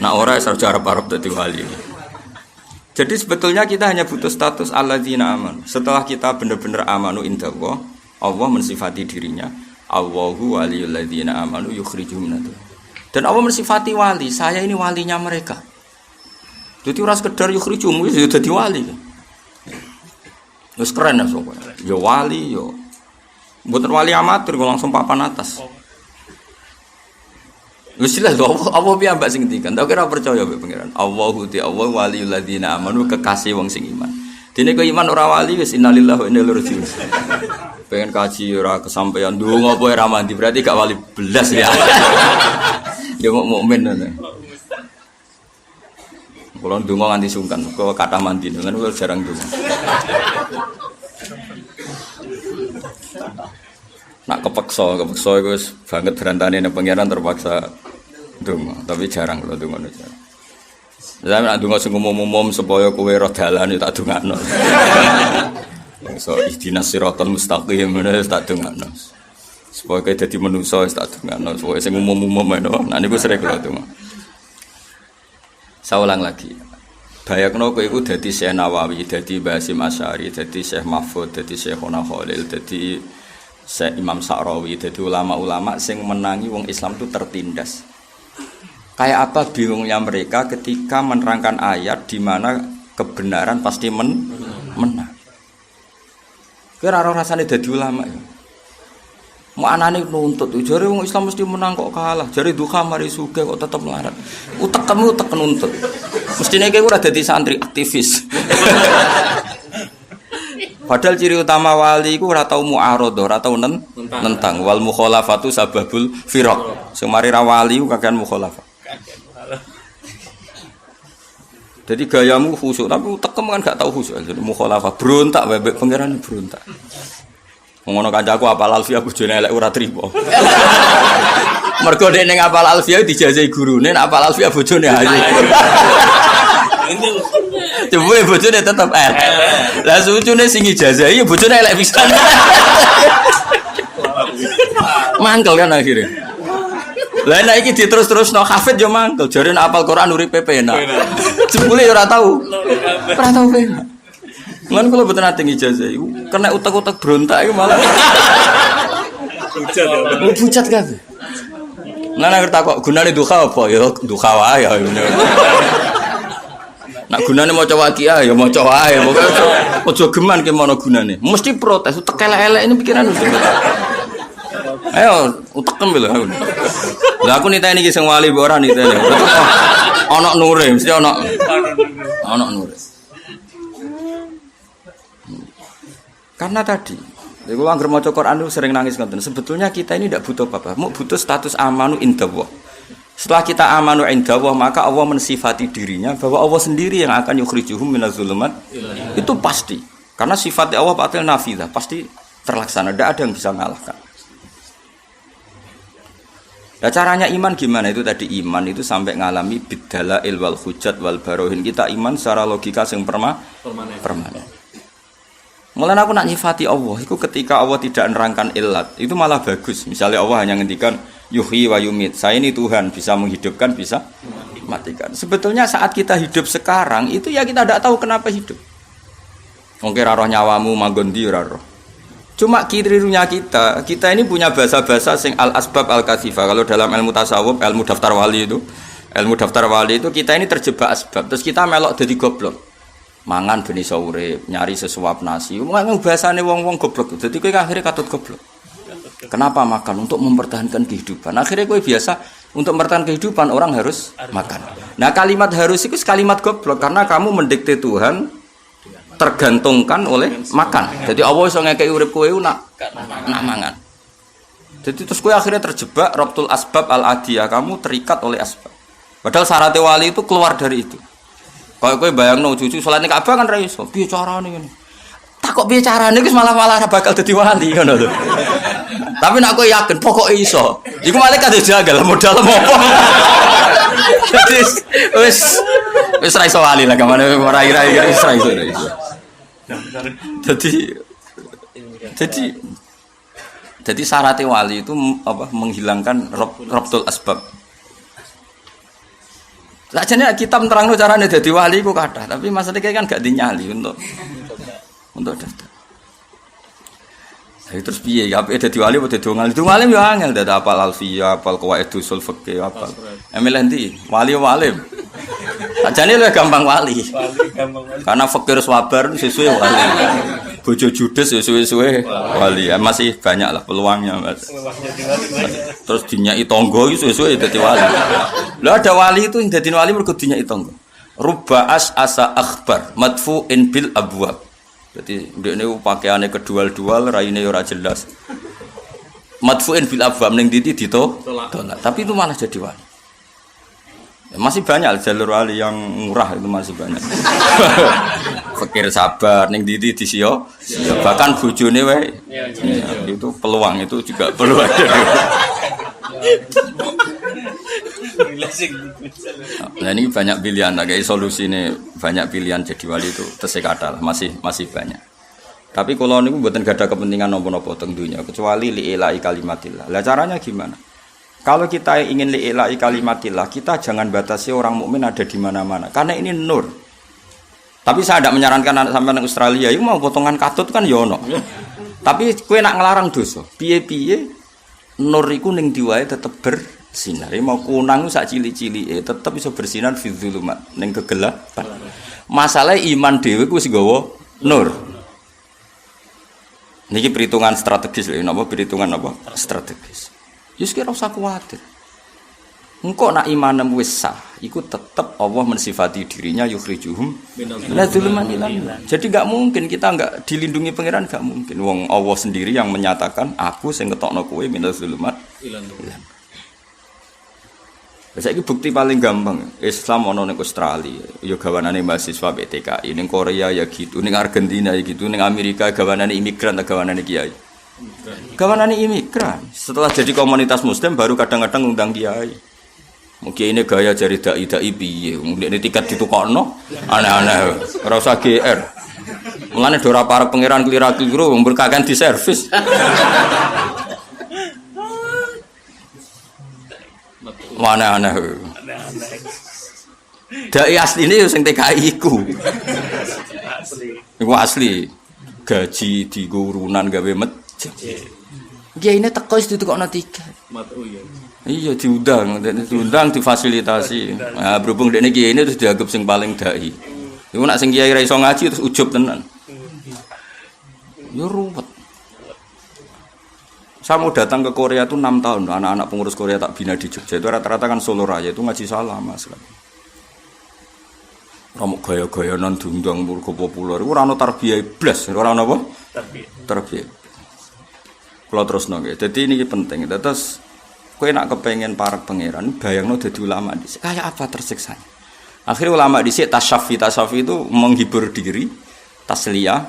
Nah, ora sarja arep-arep dadi wali. Jadi sebetulnya kita hanya butuh status alladzina aman. Setelah kita benar-benar amanu indallah, Allah mensifati dirinya, Allahu waliyul ladzina amanu yukhrijuhum minadz. Dan Allah mensifati wali, saya ini walinya mereka. Jadi ora sekedar yukhrijuhum wis dadi wali. Wis keren ya soalnya. Ya wali yo. Mboten wali amatir kok langsung papan atas. Wis jelas apa piye mbak sing ngendikan. Tak kira percaya mbek pangeran. Allahu ti Allah waliyul ladzina amanu kekasih wong sing iman. Dene kok iman ora wali wis innalillahi wa inna ilaihi raji'un. Pengen kaji ora kesampaian ndonga apa ora mandi berarti gak wali belas ya. Ya mukmin ngono. Kalau ndonga nganti sungkan kok kathah mandi kan jarang ndonga. Nak kepeksa itu banget berantane ning pangeran terpaksa ndonga, tapi jarang kalau ndonga niku. Lah nek ndonga sing umum-umum supaya kowe roh dalan ya tak dongakno. So ihdinas siratal mustaqim menawa tak dongakno. Supaya kowe dadi manusa wis tak dongakno, supaya sing umum-umum menawa. Nah niku sering kula donga. Saya ulang lagi. Bayangno kowe iku dadi Syekh Nawawi, dadi Basim Asy'ari, dadi Syekh Mahfud, dadi Syekhona Khalil, dadi Syekh Imam Sa'rawi, dadi ulama-ulama sing menangi wong Islam itu tertindas. Kayak apa bingungnya mereka ketika menerangkan ayat di mana kebenaran pasti menang. Kira ora rasane dadi ulama ya. Mau anane nuntut, jare wong Islam mesti menang kok kalah. Jare duka mari sugih kok tetep melarat. Utekmu utek nuntut. Mestine kowe ora dadi santri aktivis. Padahal ciri utama wali iku ora tau mu'aradhah, ora tau nentang. Wal mukhalafatu sababul firaq. Sing mari ra wali ku kakean mukhalafah. Jadi gayamu khusyuk tapi utekem kan gak tau khusyuk. Jadi mukhalafah berontak wae pangeran berontak. Ngono kancaku apal alfiah bojone elek ora trimo. Mergo nek ning apal alfiah dijajahi gurune, nek apal alfiah bojone ayu. Jebule bojone tetep elek. Lah sucune sing ijazahi ya bojone elek pisan. Mangkel kan akhire. Lah nek iki diterus-terusno hafid yo mangkel, jare nek apal Quran uripe penak. Jebule yo ora tau. Ora tau penak. Lan kula mboten ate ijazah iku kena utek-utek berontak iku malah bucat kabeh. Lah nek tak kok gunane duha apa ya duha wae ya. Nak gunane maca waqiah ya maca wae. Pokoke aja geman ki mono gunane. Mesti protes utek elek-elek ini pikiran. Ayo utekem lho aku. Lah aku niteni iki sing wali mbok ora niteni. Ana nure, mesti ana nure. Karena tadi, kalau angger maca Quran itu sering nangis ngoten. Sebetulnya kita ini tidak butuh apa-apa, mau butuh status amanu indallah. Setelah kita amanu indallah, maka Allah mensifati dirinya bahwa Allah sendiri yang akan yukhrijuhum minadz zulumat. Itu pasti. Karena sifat Allah batil nafidah, pasti terlaksana, tidak ada yang bisa mengalahkan. Nah, caranya iman gimana? Itu tadi iman itu sampai ngalami bidalail wal hujjat wal barohin. Kita iman secara logika yang permanen. Mulanya aku nak nyifati Allah, itu ketika Allah tidak nerangkan ilat, itu malah bagus. Misalnya Allah hanya ngendikan yuhyi wa yumit, saya ini Tuhan, bisa menghidupkan, bisa matikan. Sebetulnya saat kita hidup sekarang, itu ya kita tidak tahu kenapa hidup. Mungkin roh nyawamu manggon di roh. Cuma kirirunya kita ini punya bahasa-bahasa sing al asbab al katsifah. Kalau dalam ilmu tasawuf, ilmu daftar wali itu kita ini terjebak asbab. Terus kita melok jadi goblok. Mangan ben iso urip, nyari sesuap nasi. Wong bahasane wong-wong goblok. Dadi kowe akhirnya katut goblok. Kenapa makan? Untuk mempertahankan kehidupan. Akhirnya kowe biasa untuk mempertahankan kehidupan orang harus makan. Nah, kalimat harus itu kalimat goblok karena kamu mendikte Tuhan tergantungkan oleh makan. Jadi Allah iso ngekeki urip kowe nak mangan. Jadi terus kowe akhirnya terjebak rabtul asbab al adiyah, kamu terikat oleh asbab. Padahal syarat wali itu keluar dari itu. Kalau kowe bayangno cucu salate Ka'bah kan ra iso. Piye carane ngene? Tak kok piye carane wis malah bakal dadi wali ngono lho. Tapi nek kowe yakin pokoke iso. Iku malaikat jagal modal apa. Jadi wis ra iso wali lah kamane ora ira-ira wis ra iso. Jadi syarat wali itu apa menghilangkan rabtul asbab. Sajane kita menerangno carane dadi wali iku kathah, tapi maksudnya kan gak dinyali untuk daftar. Jadi terus piye ya apike dadi wali apa dadi wong alim? Wali yo angel dadi apal alfiyah, apal qawaid usul fikih apal. Emil endi? Wali walim. Sajane luwih gampang wali. Karena fakir sabar sesuai wali. Bojo judes sesuai wali. Ya, masih banyak lah peluangnya, Mas. Terus dinyai tangga itu sesuai dadi wali. Lah ada wali itu yang dadi wali mergo dinyai tangga. Rubba asa akhbar madfu'in bil abwab. Jadi ndekne pakaiane kedual-dual, raine ora jelas. Madfu'in bil abwab ning ndi ditolak. Tapi itu malah jadi wali. Ya, masih banyak jalur wali yang murah itu masih banyak. Fakir sabar ning ndi disio. Bahkan bojone wae. Ya, itu peluang itu juga perlu ada. Nah ini banyak pilihan, kayak solusi ini banyak pilihan jadi wali itu tersekadar masih banyak. Tapi kalau ini buatan gak ada kepentingan nopo-nopo tentunya kecuali li'ilai kalimatillah. Lah caranya gimana? Kalau kita ingin li'ilai kalimatillah, kita jangan batasi orang mukmin ada di mana-mana. Karena ini nur. Tapi saya tidak menyarankan anak sampai di Australia, itu mau potongan katut kan yono. Tapi kue nak ngelarang dosa. Piye-piye nur iku ning diwae tetep bersinar. Mau kunang sak cili-cili tetep bisa bersinar fi dzulumat ning kegelapan. Masalah iman dhewe ku wis nggawa nur. Niki perhitungan strategis lho, napa perhitungan apa? Strategis. Yus kira usah kuwatir. Engko nak imanem wis sah, iku tetep Allah mensifati dirinya yukhrijuhum minadz zulumati ilan. Jadi enggak mungkin kita enggak dilindungi pangeran, enggak mungkin. Wong Allah sendiri yang menyatakan aku sing ngetokno kowe minadz zulumat ilan. Saiki bukti paling gampang, Islam ana ning Australia, ya gawanane mahasiswa PTKI, ning Korea ya gitu, ning Argentina ya gitu, ning Amerika gawanane imigran ta gawanane kiai. Gawanane imigran. Setelah jadi komunitas muslim baru kadang-kadang ngundang kiai. Mungkin ini gaya jari dai piye, mungkin ini tiket ditukokno, aneh-aneh, ora usah GR. Mulane ora para pangeran klira-kliru berkakan di servis. Aneh-aneh. Dai asline yo sing TKI iku. Iku asli. Gaji digurunan gawe masjid. Kiai ini teko wis ditukokno tiket. Iya diundang difasilitasi. Nah, berhubung dekne kiai ini terus dianggap sing paling dai. Iku nak sing kiai ra iso ngaji terus ujub tenan. Yo ruwet. Saya mau datang ke Korea itu 6 tahun, anak-anak pengurus Korea tak bina di Jogja itu rata-rata kan Solo Raya itu ngaji salah mas. Ramuk gaya-gaya non diundang murko populer. Itu rano tarbiyah blas, orang apa? Tarbiyah. Kalau terus nongke, jadi ini penting. Terus kowe nak kepengen para pangeran, bayangno dadi ulama dhisik. Kayak apa tersiksanya? Akhirnya ulama dhisik tasawuf itu menghibur diri, tasliyah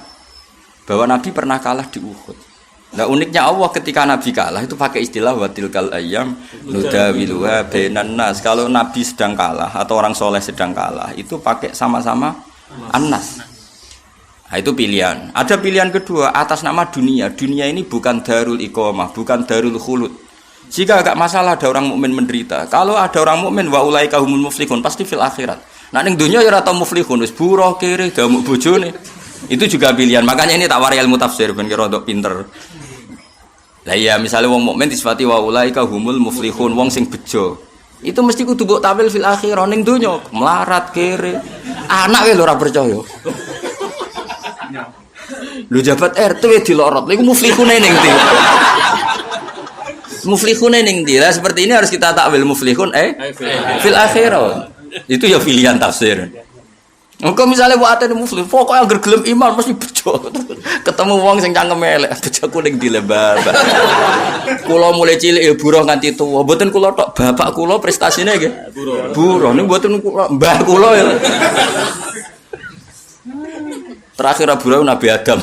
bahwa Nabi pernah kalah di Uhud. Nah uniknya Allah ketika Nabi kalah itu pakai istilah watilkal ayyam nudawiluha bainan nas. Kalau Nabi sedang kalah atau orang soleh sedang kalah itu pakai sama-sama annas. Nah itu pilihan. Ada pilihan kedua atas nama dunia. Dunia ini bukan darul iqamah, bukan darul khulud. Jika agak masalah ada orang mukmin menderita. Kalau ada orang mukmin wa ulaika humul muflihun pasti fil akhirat. Nah ning dunya ya ora tau muflihun wis buruh kere damuk bojone. Itu juga pilihan. Makanya ini tak wari ilmu tafsir ben kira untuk pinter. Lah iya misalnya wong mukmin disifati wa ulaika humul muflihun, wong sing bejo. Itu mesti kudu mbok tampil fil akhirah ning donya, melarat kere. Anak wae lho ora percaya. Lu jabat RT dilorot, iku muflihune ning ndi? Muflihune ning ndi? Lah seperti ini harus kita takwil muflihun fil akhirah. Itu ya pilihan tafsir. Engko misale buat ate muflih, pokoke anggere gelem iman mesti bejo. Ketemu wong sing cangkem elek, bejoku ning ndi lebar. Kula mulai cilik ya buruh nganti tuwa. Mboten kula tok, bapak kula prestasine nggih. Buruh niku mboten kula, mbah kula ya. Terakhir buruh Nabi Adam.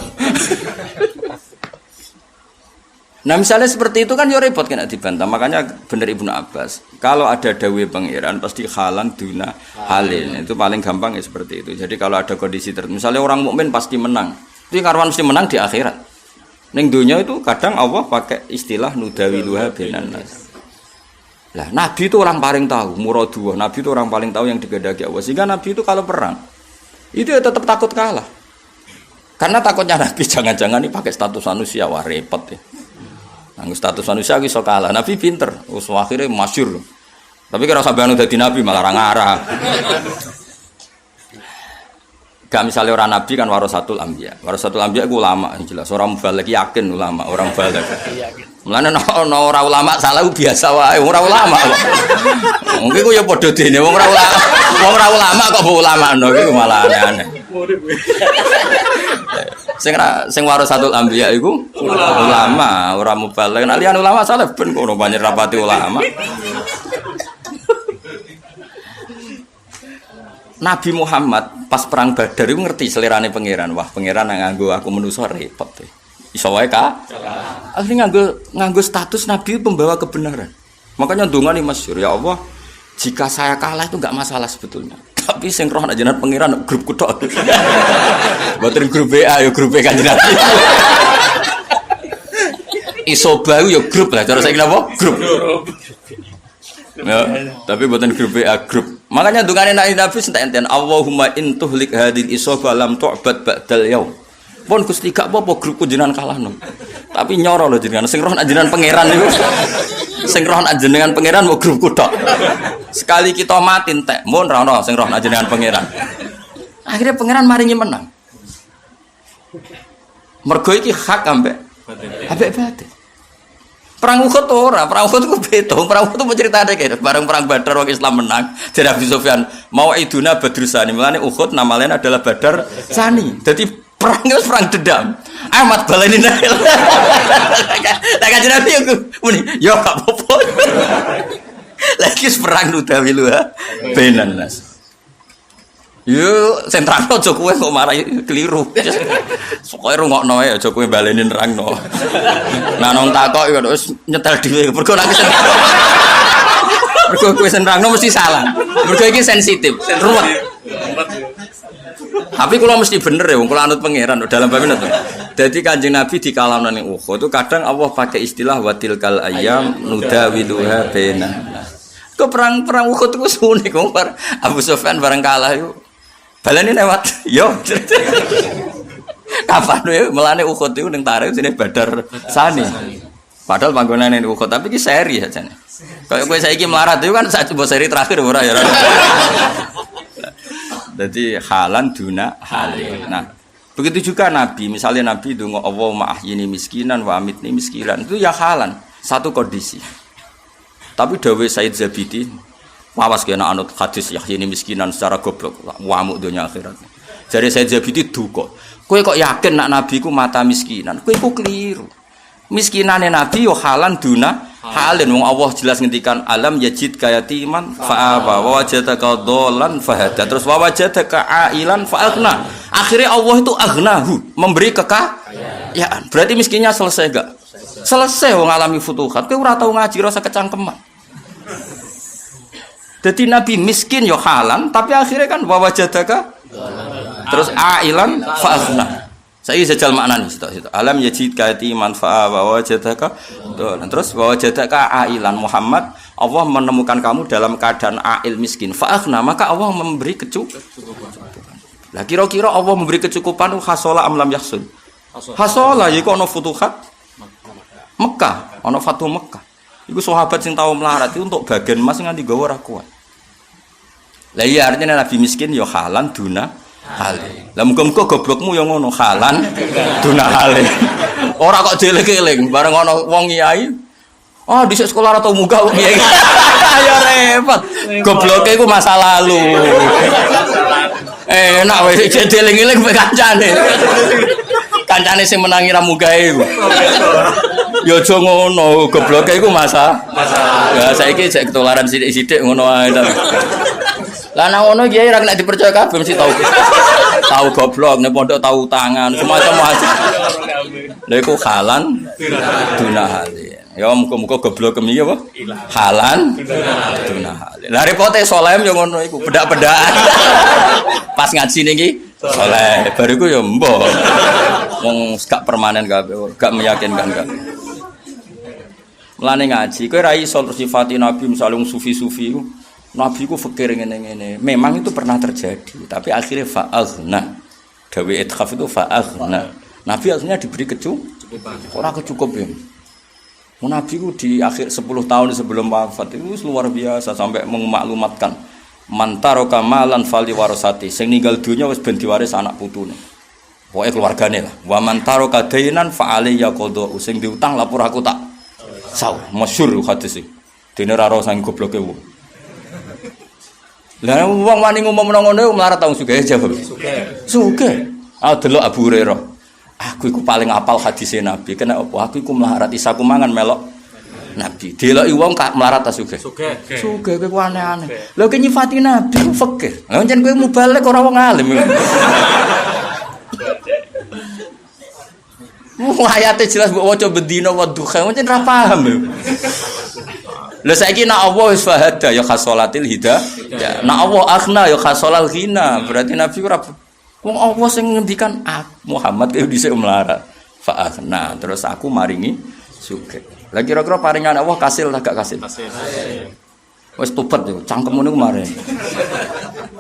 Nah misalnya seperti itu kan ya repot kena dibantah. Makanya bener Ibnu Abbas, kalau ada dawuh pangeran pasti halan duna halin. Itu paling gampang ya seperti itu. Jadi kalau ada kondisi tertentu, misalnya orang mukmin pasti menang, itu karwan mesti menang di akhirat. Ning dunia itu kadang Allah pakai istilah nudawiluha bainan nas. Lah Nabi itu orang paling tahu muradullah. Nabi itu orang paling tahu yang digedaki Allah. Sehingga Nabi itu kalau perang itu ya tetap takut kalah. Karena takutnya Nabi jangan-jangan ini pakai status manusia, wah repot ya. Nanggo status manusia iso kalah. Nabi pinter, wis akhire masyhur. Tapi kira sampean dadi nabi malah ora ngarah. Gak misalnya orang nabi kan warasatul anbiya. Warasatul anbiya iku ulama jelas, orang mubaligh yakin ulama, orang baligh. Mulane ana ora ulama salah biasa wae, ora ulama kok. Mungkin ku ya padha dene wong ora ulama. Wong ora ulama kok mbok ulamano iku malah aneh-aneh. Sing warasatul anbiya iku ulama, ora mubaligh. Nek liyan ulama saleh ben kono banyak rapati ulama. Nabi Muhammad pas perang Badar itu ngerti selerane pangeran. Wah, pangeran nganggo aku manusa repot e. Iso wae ka? Akhirnya nganggo status nabi pembawa kebenaran. Makanya ndongane masyhur, ya Allah, jika saya kalah itu enggak masalah sebetulnya. Tapi sing roh jenengan pangeran grup kutok. Mboten grup WA ya grup Kanjeng Nabi. Iso bae ya grup lah cara saiki napa? Grup. Ya, tapi mboten grup WA grup. Makanya dungane Nabi enten Allahumma in tuhlik hadil isaba lam tu'bad ba'dal yaum. Pun Gusti gak apa-apa grupku jenengan kalahno. Tapi nyoro lho jenengan sing roh jenengan pangeran niku. Sing roh jenengan pangeran mau grupku tok. Sekali kita mati entek, mun ra ono sing roh jenengan pangeran. Akhirnya pangeran maringi menang. Mergo iki hak ambek batin. Perang Uhud ora, perang Uhud ku beda. Perang Uhud itu ceritane kaya bareng perang Badar wong Islam menang. Jadi Abu Sufyan mau iduna Badrusani. Mulane Uhud nama lain adalah Badar Sani. Jadi perang itu perang dendam. Amat baleni nek. Lah Kanjeng Nabi yo muni, yo gak apa-apa. Lagi perang utawi lu ha. Benan nas. Yo sentralno aja kowe kok marah keliru. Pokoke rungokno ae aja kowe baleni nerangno. Nah nang takok iku wis nyetel dhewe mergo nek mergo kowe nerangno mesti salah. Mergo iki sensitif, ruwet. Tapi kula mesti bener ya wong kula anut pangeran dalam bab itu. Dadi Kanjeng Nabi dikalahno ning Uhud itu kadang Allah pakai istilah watilkal ayyam nudawiluha bainan. Kok perang Uhud ku unik wong Abu Sufyan bareng kalah iku. Balane lewat, yo. Kapan wae melane Uhud iku ning tarikh sine Badar Sani. Padahal panggonane Uhud tapi iki seri ajane. Kayak kowe saiki melarat itu kan sak seri terakhir ora ya. Jadi halan duna halin. Nah, begitu juga Nabi, misalnya Nabi donga Allahumma ahyini miskinan wa amitni miskinan. Itu ya halan, satu kondisi. Tapi dawuh Said Zabidi awas kena anut hadis yahyini miskinan secara goblok wamuk dunia akhirat. Jadi Said Zabidi duka. Kowe kok yakin nak Nabi ku mata miskinan? Kowe ku keliru. Miskinane Nabi yo halan duna halin. Wong Allah jelas ngendikan alam yajid kayatiman fa'aba wa wajadaka dhallan fahada. Terus wa wajadaka ailan fa'aghna. Akhirnya Allah itu aghnahu, memberi kekayaan. Berarti miskinnya selesai enggak? Selesai wong alami futuhat. Kowe ora tau ngaji rasa kecangkeman. Jadi Nabi miskin yo halan, tapi akhirnya kan wa wajadaka terus ailan fa'aghna. Saya jajal maknanya situ. Alam yajid kati manfa'a wa wajadaka. Terus wa wajadaka ailan Muhammad, Allah menemukan kamu dalam keadaan ail miskin. Fa'akhna, maka Allah memberi kecukupan. Lah kira-kira Allah memberi kecukupan hasola am lam yahsul? Hasola iku ana futuhat Mekah, ana Fatu Mekah. Iku sahabat sing tau melarat itu untuk bagian emas nganti gawa ora kuat. Lah iya artinya Nabi miskin ya halan duna hale. Lah muga-muga goblokmu ya ngono halan duna hale. Ora kok dieling-eling bareng ana wong kiai. Oh, di sekolah atau muga kok kiai. Ayo repot. Gobloke iku masa lalu. Enak wis dieling-eling mek kancane. Kancane sing menangi ra mugae iku. Ya aja ngono, gobloke iku masa. Ya saiki jek ketularan sithik-sithik ngono ae ta. Lah nang ngono kiai ra kena dipercaya kabeh mesti tau. Tahu goblok nek pondok tahu tangan, semacam-macam. Lha iku halan duna hale. Ya muga-muga goblok kemi apa? Halan duna hale. Lah repote soleh yo ngono iku, bedak-bedakan. Pas ngaji niki soleh, bariku yo mbok. Wong gak permanen kabeh, gak meyakinkan kabeh. Mulane ngaji, kowe ra iso sifati Nabi misalnya sufi-sufi iku. Nabi ku fikir ngene-ngene. Memang itu pernah terjadi, tapi akhirnya fa'aghna. Dawe ithaf itu fa'aghna. Nabi akhirnya diberi kecukupan. Ora kecukupan. Nabi ku di akhir 10 tahun sebelum wafat itu luar biasa sampai memaklumatkan mantaro kamalan fali warasati. Sing ninggal dunya wis ben diwaris anak putune. Pokoke keluargane lah. Wa mantaro kadainan fa alayya qada. Sing diutang lapor aku tak saw. Masyhur hadis iki. Dene ra ora sang gobloke wong. Lah wong wani ngomong ngono melarat tau sugih jawab. Sugih. Ah delok Abu Hurairah. Aku iku paling apal hadise Nabi. Kena apa? Aku iku melarat isaku mangan melok Nabi. Deloki wong melarat ta sugih. Sugih kowe aneh-aneh. Lha ki nyifati Nabi ku fikir. Lah pancen kowe mubalek ora wong alim. Ayate jelas mbok waca bendina wa duha, pancen ra paham lho. Lha saiki nek Allah wis fahada ya khasolatil hidayah. Nek Allah akhna ya khasolal ghina. Berarti Nabi ora wong Allah sing ngendikan Muhammad kaya dhisik melarat. Fa akhna terus aku maringi sugih. Lah kira-kira paringan Allah kasil tak gak kasil? Kasil. Wis tobat yo, cangkemmu niku mare.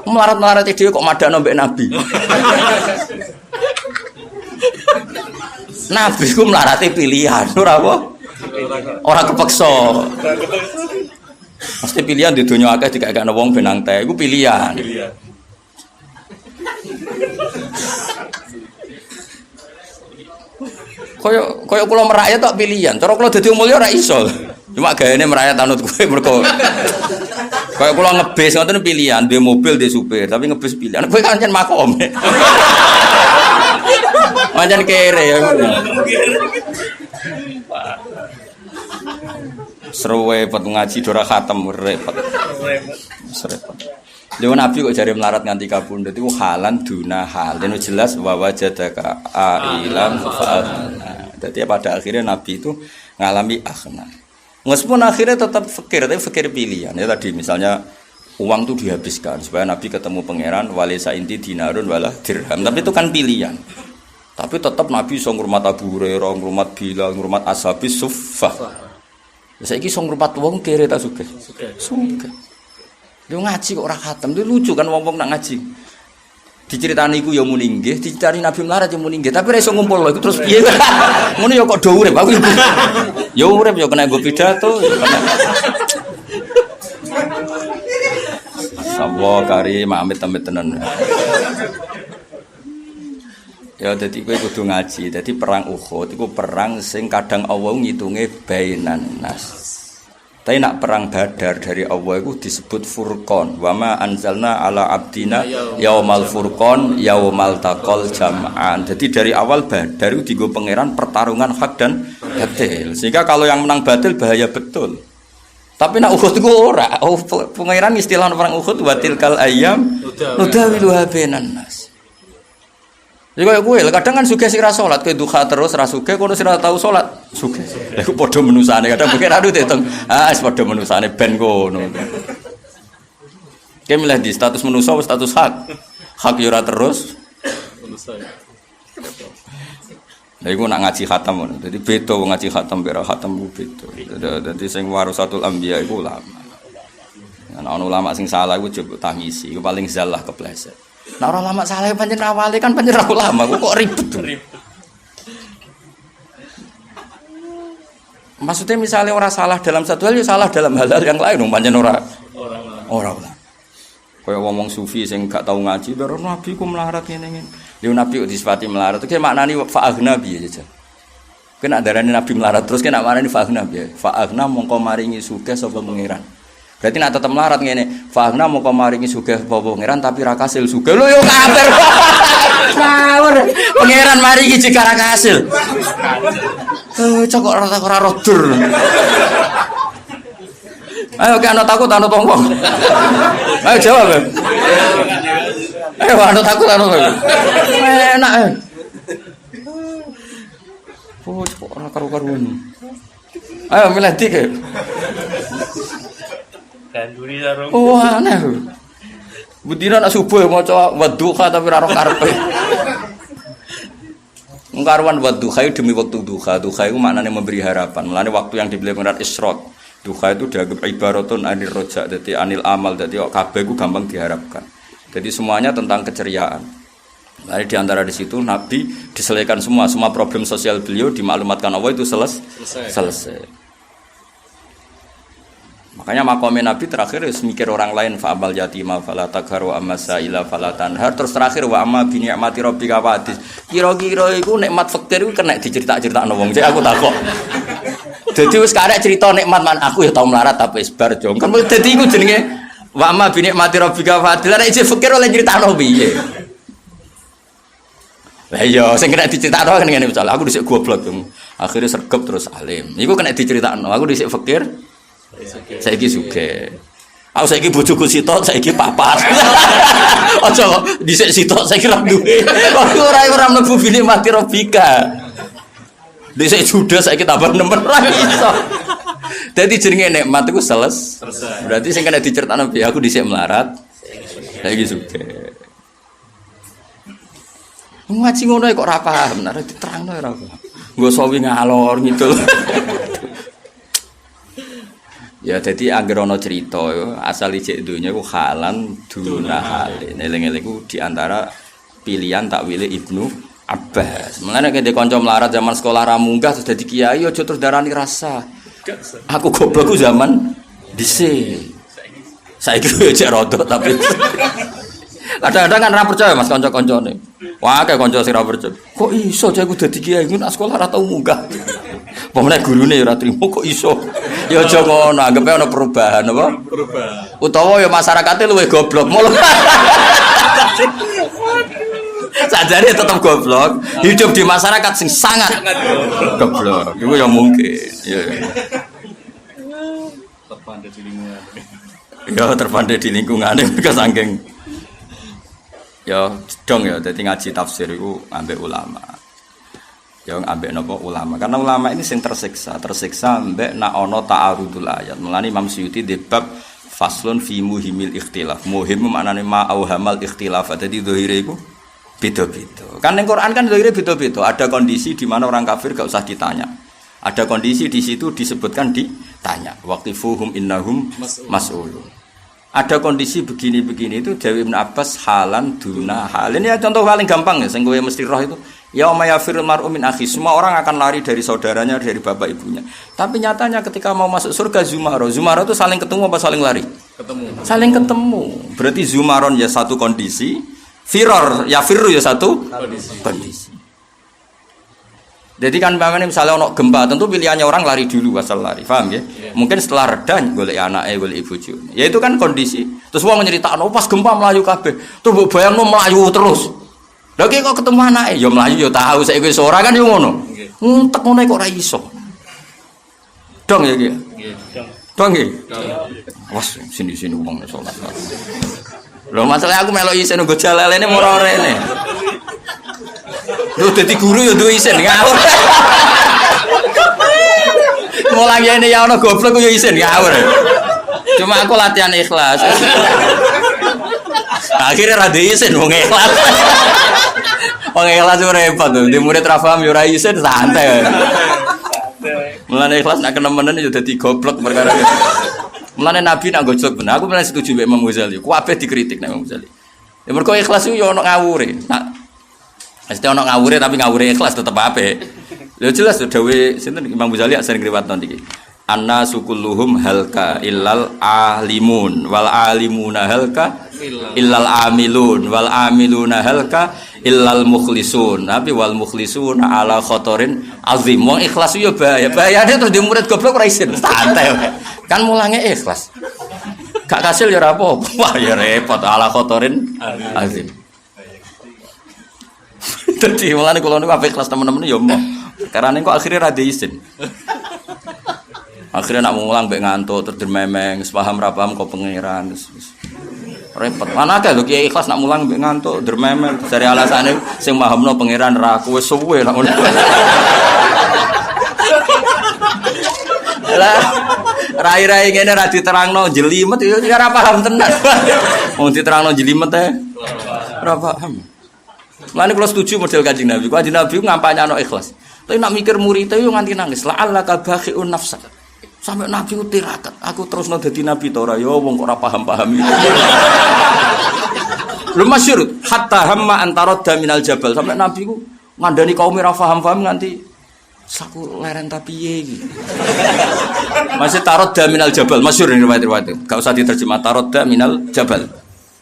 Melarat-melarat dhewe kok madakno mbek Nabi. Nabi ku melarati pilihan, ora apa? Ora kepeksa. Mesti pilihan di dunia akeh dikakekno wong benang teh, iku pilihan. Kaya kula merakyat tok pilihan. Cara kula dadi mulya ora iso. Cuma gayane merakyat anut kowe mergo kaya kula ngebis ngoten pilihan, duwe mobil, duwe supir, tapi ngebis pilihan. Kowe kan pancen makom. Pancen kere ya. Seru repot ngaji dora khatam repot. Repot. Lha Nabi kok jare melarat nganti kabundut iku halan duna hal. Dan jelas wa wajadaka ailan fa'ana. Jadi pada akhirnya Nabi itu ngalami akhna. Meskipun akhirnya tetap fikir, tapi fikir pilihan. Ya tadi misalnya uang itu dihabiskan supaya Nabi ketemu pangeran walisa inti dinarun wala dirham. Tapi itu kan pilihan. Tapi tetap Nabi iso ngurmat Abu Hurairah, ngurmat Bilal, ngurmat Ashabis Suffah. Saiki iso ngurmat wong kere ta sugih. Sugih. Lu ngaji kok ora khatam. Itu lucu kan wong-wong nak ngaji. Diceritani iku ya muni nggih, diceritani Nabi melarat ya muni nggih, tapi ora iso ngumpul lho iku terus piye. Ngono ya kok do urip aku iku. Ya urip ya kena nggo pidato. Sawo kari amit-amit tenan. Ya dadi kowe kudu ngaji. Dadi perang Uhud iku perang sing kadang Allah ngitunge bainan nas. Tapi nak perang Badar dari Allah itu disebut Furqan. Wa ma anzalna ala abdina yaumal furqan yaumal taqal jam'an. Jadi dari awal Badar itu digo pangeran pertarungan hak dan batil. Sehingga kalau yang menang batil bahaya betul. Tapi nak Uhud itu ora. Oh, pangeran istilah perang Uhud wa tilkal ayyam nudawiluha bainan nas. Jadi kaya kowe, kadang kan sugih sing ra salat, kowe duha terus ra sugih, kono sing ra tau salat, sugih. Lha iku padha menusane, kadang pikir aduh diitung. Ah, wis padha menusane ben kono. Ki milih di status manusa atau status hak. Hak yo ora terus. Lha iku nak ngaji khatam ngono. Dadi beda wong ngaji khatam mek ra khatam ku beda. Dadi sing warasatul anbiya iku ulama. Ana ulama sing salah iku jebuk tangisi, iku paling zalah kepleset. Nah orang lama saleh pancen awale kan pancen ulama, kok ribet tuh. Maksudnya misalnya orang salah dalam satu hal, ya salah dalam hal-hal yang lain, pancen orang. Kayak ngomong sufi sing gak tau ngaji, baru nabi ku melarat ngene-ngene. Yo nabi kok disifati melarat, ki maknane fa'aghna piye aja. Kena darane nabi melarat terus kena maknane fa'aghna piye? Fa'aghna mongko maringi sugih sapa pangeran. Berarti nek tetep melarat ngene, fa'aghna mongko maringi sugih sapa pangeran tapi ra kasil sugih. Lho yo kafir. Ngawur. Pangeran maringi jika ra kasil. Cok ora rodur. Ayo kan takut anu tongkong. Ayo jawab. Ayo anu takut anu. Enak. Oh, kok ora karu-karuan. Ayo milih dik. Ganduri sarung. Oh, aneh. Budina nak subuh maca wadduha tapi ora karepe. Ngkaruan wadduha demi waktu duha. Duha itu maknanya memberi harapan. Mulane waktu yang dibeli menurut Isyraq. Duha itu dianggap ibaratun anil rojak, jadi anil amal, jadi kabeh itu gampang diharapkan. Jadi semuanya tentang keceriaan. Lalu diantara di situ Nabi diselesaikan semua problem sosial beliau dimaklumatkan Allah itu selesai. Makanya makomnya Nabi terakhir mikir orang lain fa'amal yatima fala taghar wa amma sa'ila fala tanhar, terus terakhir wa amma bi ni'mati rabbika fahadits. Kira-kira iku nikmat fakir iku kena dicerita-critakno wong. Cek aku takok. Dadi wis karek cerita nikmat man aku ya tau melarat tapi isbar jong. Kan dadi iku jenenge wa amma bi ni'mati rabbika fahadits. Lah nek fakir oleh critakno piye? Lah iya sing kena diceritakno kan ngene misal aku dhisik goblok. Akhirnya sregep terus alim. Iku kena diceritakno. Aku dhisik fakir saiki sugih. Aku saiki bojoku sitok, saiki papat. Aja dhisik sitok saiki ra duwe. Aku ora mlebu bini mati robika. Dhisik judes saiki tambah nemen ra iso. Dadi jenenge nikmat iku selesai. Berarti sing kena diceritakno piye aku dhisik melarat. Saiki sugih. Ngaji ngono kok ora paham, nek diterangno ora paham. Nggo sawi ngalor ngidul. Ya jadi anggere ana cerita asal ijek donya ku halan duna halin. Eling-eling ku di antara pilihan takwile Ibnu Abbas. Mulane nek kanca melarat zaman sekolah ra munggah terus dadi kiai aja terus darani rasa. Aku goblok ku zaman dhisik. Saiki yo cek rodok tapi kadang-kadang kan ra percaya Mas kanca-kancane. Wah, kayak kanca sing ra percaya. Kok iso cek ku dadi kiai ngono sekolah ra tau munggah. Pemene gurune ya ora trimo kok iso. Ya aja ngono, anggape ana perubahan apa? Perubahan. Utawa ya masyarakate luwih goblok. Sajane tetep goblok, hidup di masyarakat sing sangat goblok. Iku ya mungkin. Ya. Terpandai di lingkungan. Ya terpandai di lingkungane mereka saking. Ya dong ya dadi ngaji tafsir iku ambek ulama. Yang ambek napa ulama karena ulama ini sing tersiksa ambek nak ana ta'arudul ayat. Mulane Imam Suyuti di bab faslun fi muhimil ikhtilaf. Muhim maknane ma auhamal ikhtilaf. Dadi zahire iku beda-beda. Kan ning Quran kan zahire beda-beda. Ada kondisi di mana orang kafir gak usah ditanya. Ada kondisi di situ disebutkan ditanya. Waqifuhum innahum mas'ulun. Ada kondisi begini-begini itu Dewi Ibn Abbas halan duna halin. Ya contoh paling gampang ya sing kowe mesti roh itu. Yauma yafirul mar'u min akhi, semua orang akan lari dari saudaranya, dari bapak ibunya. Tapi nyatanya ketika mau masuk surga Zumaro itu saling ketemu apa saling lari? Ketemu. Saling ketemu. Berarti Zumaron ya satu kondisi, firor ya firru ya satu kondisi. Jadi kan misalnya ono gempa, tentu pilihannya orang lari dulu asal lari, paham ya? Mungkin setelah reda golek anake, golek ibojone. Ya itu kan kondisi. Terus wong nyeritakno pas gempa melayu kabeh. Tuh mbok bayangno melayu terus. Lagi kok ketemu anake ya mlayu ya tahu saiki wis ora kan yo ngono. Nguntek ngono kok ora iso. Dong ya iki. Nggih, dong. Dong iki. Wes sini-sini wong salat. Lho masalah aku melok isin nggo jalalene ora rene. Lho dadi guru ya duwe isin ngawur. Mulang yene ya ana goblok ku ya isin ngawur. Cuma aku latihan ikhlas. Akhirnya rada isin wong ikhlas. Wong ikhlas ora repot to. Di murid ra paham yo ora isin santai. Mulane ikhlas nek kenemenen yo dadi goblok perkara. Mulane Nabi nak gojlok bener. Aku bener setuju mbek Imam Ghazali. Kabeh dikritik nek Imam Ghazali. Ya mergo ikhlas iku ya ono ngawure. Nah, mesti ono ngawure tapi ngawure ikhlas tetep apik. Lha jelas dawuh sinten Imam Ghazali sering riwayatno iki. Anna sukulluhum halka illal alimun wal alimuna halka illal amilun wal amiluna halka illal mukhlisun. Tapi wal mukhlisuna ala khotorin azim. Wong ikhlas yo bahaya. Bahayane terus di murid goblok ora isin. Santai. Kan mulange ikhlas. Gak kasil ya ora apa. Wah ya repot ala khotorin azim. Dadi mulane kula niku apik ikhlas temen-temen ya mau. Karena kok akhirnya ra izin. Akhirnya nak mulang mbek ngantuk terus dermemeng, paham ra paham kok pangeran. Repot. Mana akeh lho kiai ikhlas nak mulang mbek ngantuk dermemeng dari alasane sing mahamno pangeran ra aku wis suwe nak ngono. Lah rai-rai ngene ra diterangno jelimet yo ora paham tenan. Wong diterangno jelimet teh ora paham. Lan kula setuju model Kanjeng Nabi. Kanjeng Nabi ngampanyano ikhlas. Tapi nak mikir murid yo nganti nangis. La'allaka bakhi'un nafsak. Sampai Nabi ku tirakat. Aku terusno dadi nabi ta ora yo wong kok ora paham-paham iki. Lho masyhur hatta hamma antaradda minal jabal. Sampai Nabi ku ngandani kaum ora paham-paham nganti saku leren ta piye iki. Masih taradda minal jabal. Masyhur ini riwayat-riwayat. Enggak usah diterjemah taradda minal jabal.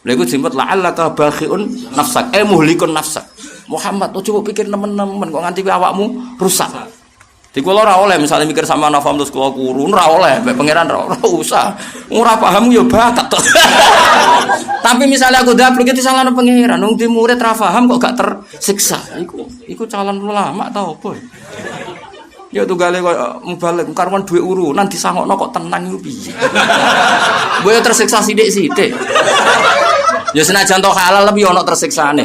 Lha iku disebut la'allaka bakhi'un nafsak. Muhlikun nafsak. Muhammad, coba pikir temen-temen kok nganti awakmu rusak. Di kula ora oleh misalnya mikir sama nafam terus kula kurun ora oleh, mbek pangeran ora usah. Ora paham ya bakat to. Tapi misalnya aku daplek iki salahno pangeran, wong di murid ra paham kok gak tersiksa. Iku calon ulama ta opo? Ya tunggale kok mubalek karwan duwe urunan disangokno kok tenang iku piye. Mbok tersiksa sithik-sithik. Ya senajan to halal tapi ono tersiksane.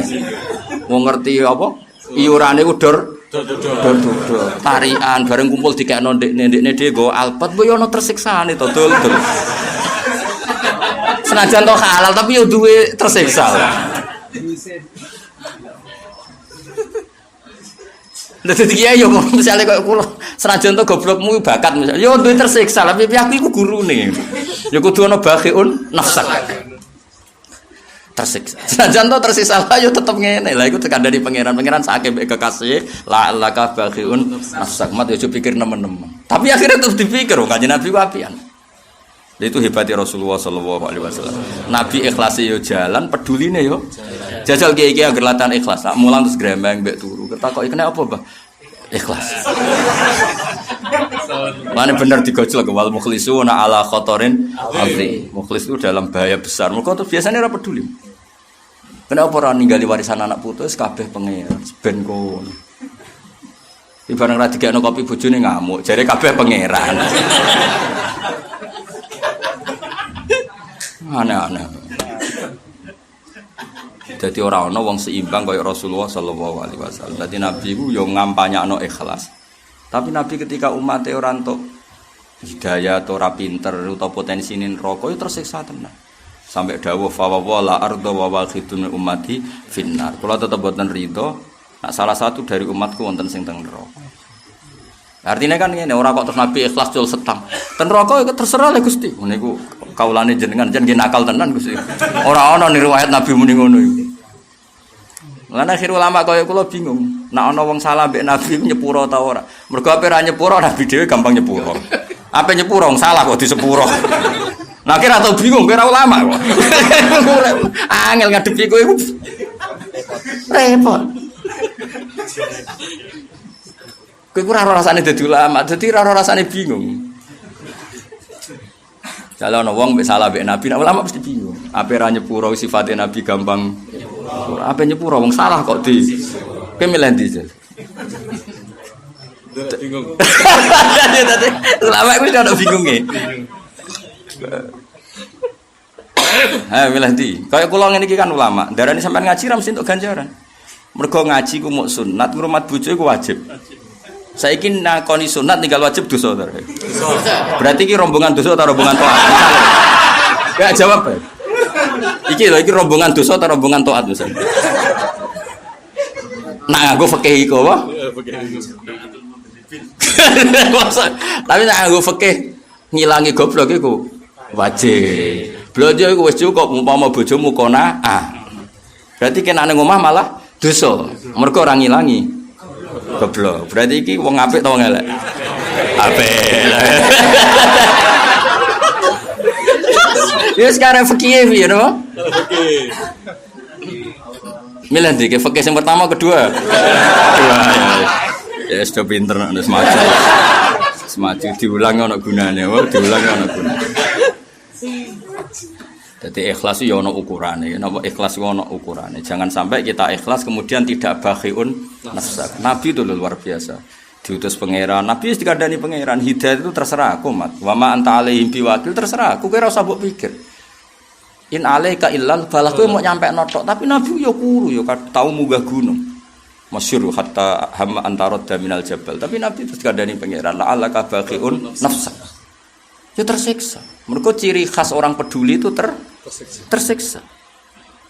Wong ngerti apa? Iurane ku dor tarian bareng kumpul dikekno ndekne dhewe nggo alpat mbok yo ono tersiksane to dul. Senajan to halal tapi yo duwe tersiksa. Dadi kiai yo misale koyo kula senajan to goblokmu bakat misale yo duwe tersiksa tapi aku iku gurune. Yo kudu ono bakhiun nafsak. Tersiksa. Senajan to tersisa lah yo tetep ngene. Lah iku tekan dari pangeran sakake mbek kekasih la laka bakhiun nafsak mat yo pikir nemen-nemen. Tapi akhirnya terus dipikir Kanjeng Nabi ku apian. Itu hebatnya Rasulullah sallallahu alaihi wasallam. Nabi ikhlas yo jalan, peduline yo. Jajal kiai-kiai agar latihan ikhlas. Nak mulang terus grembeng mbek turu. Ketakoki kena apa, Mbah? Ikhlas. Mana benar digojlok wal mukhlisuna ala khotorin azim. Mukhlis itu dalam bahaya besar. Mergo terus biasanya ora peduli. Kenapa ora ninggali warisan anak putus kabeh pangeran ben kono. Ibarat ra digekno kopi bojone ngamuk, jare kabeh pangeran. Aneh-aneh. Jadi ora ana wong seimbang kaya Rasulullah sallallahu alaihi wasallam. Dadi Nabi ku yo ngampanyakno ikhlas. Tapi Nabi ketika umatnya orang untuk hidayah atau ora pinter atau potensi neraka itu tersiksa tenan. Sampai dawuh fa wala arda wa waqidun ummati finnar. Kula tetep boten ridho nek salah satu dari umatku wonten sing teng neraka. Artinya kan ngene ora kok terus Nabi ikhlas jul setang. Ten neraka iku terserah le Gusti. Niku kaulane jenengan jan nakal tenan Gusti. Ora ana riwayat Nabi muni ngono iku. Lan akhir ulama kaya kula bingung. Nek ana wong salah mbek Nabi nyepuro ta ora? Mergo ape ra nyepuro Nabi dhewe gampang nyepuro. Ape nyepuro wong salah kok disepuro. Nah kira tau bingung kira ulama kok. Angel ngadepi kowe iku. Repot. Kowe ora rasane dadi ulama, dadi ora rasane bingung. Kalau ana wong mbek salah mbek Nabi, ulama mesti bingung. Ape ra nyepuro sifate Nabi gampang. Apa nyepuro wong salah kok di kowe milih ndi Jel? Bingung. Dadi ulama iku ada bingunge. Ha milih ndi? Kaya kula ngene iki kan ulama, darani sampean ngaji ra mesti entuk ganjaran. Mergo ngaji ku muk sunat, ngrumat bojo iku wajib. Saiki nakoni sunat tinggal wajib dosa to. Berarti iki rombongan dosa atau rombongan taat? Gak jawab. Iki lho iki rombongan dosa atau rombongan taat misalnya. Nah, nggo fikih iku apa? Tapi nek nggo fikih ngilangi goblok iku wajib. Blonjo iku wis cukup umpama bojomu qanaah. Berarti kena nang omah malah dosa. Mergo ora ngilangi goblok. Berarti iki wong apik ta wong elek? Apik. Ya sekarang fikih piye no? Fikih. Milih ndi fikih sing pertama kedua? Kedua. Ya sudah pinter nek semaju. Semaju diulang ana gunane, diulang ana gunane. Jadi ikhlas itu ya ono ukurane. Napa ikhlas itu ono ukurane. Jangan sampai kita ikhlas kemudian tidak bakhiun nafsak. Nabi itu luar biasa. Diutus pangeran, Nabi dikandani pangeran, hidayah itu terserah aku, mat. Wa ma anta alaihim biwakil terserah aku, kowe ora usah mbok pikir. In alaika illal balah kowe mau nyampe notok, tapi Nabi yo kuru yo tau munggah gunung. Masyhur hatta hamma antarad minal jabal. Tapi Nabi terus dikandani pangeran, la alaka baqiun nafsak. Ya tersiksa. Mergo ciri khas orang peduli itu tersiksa.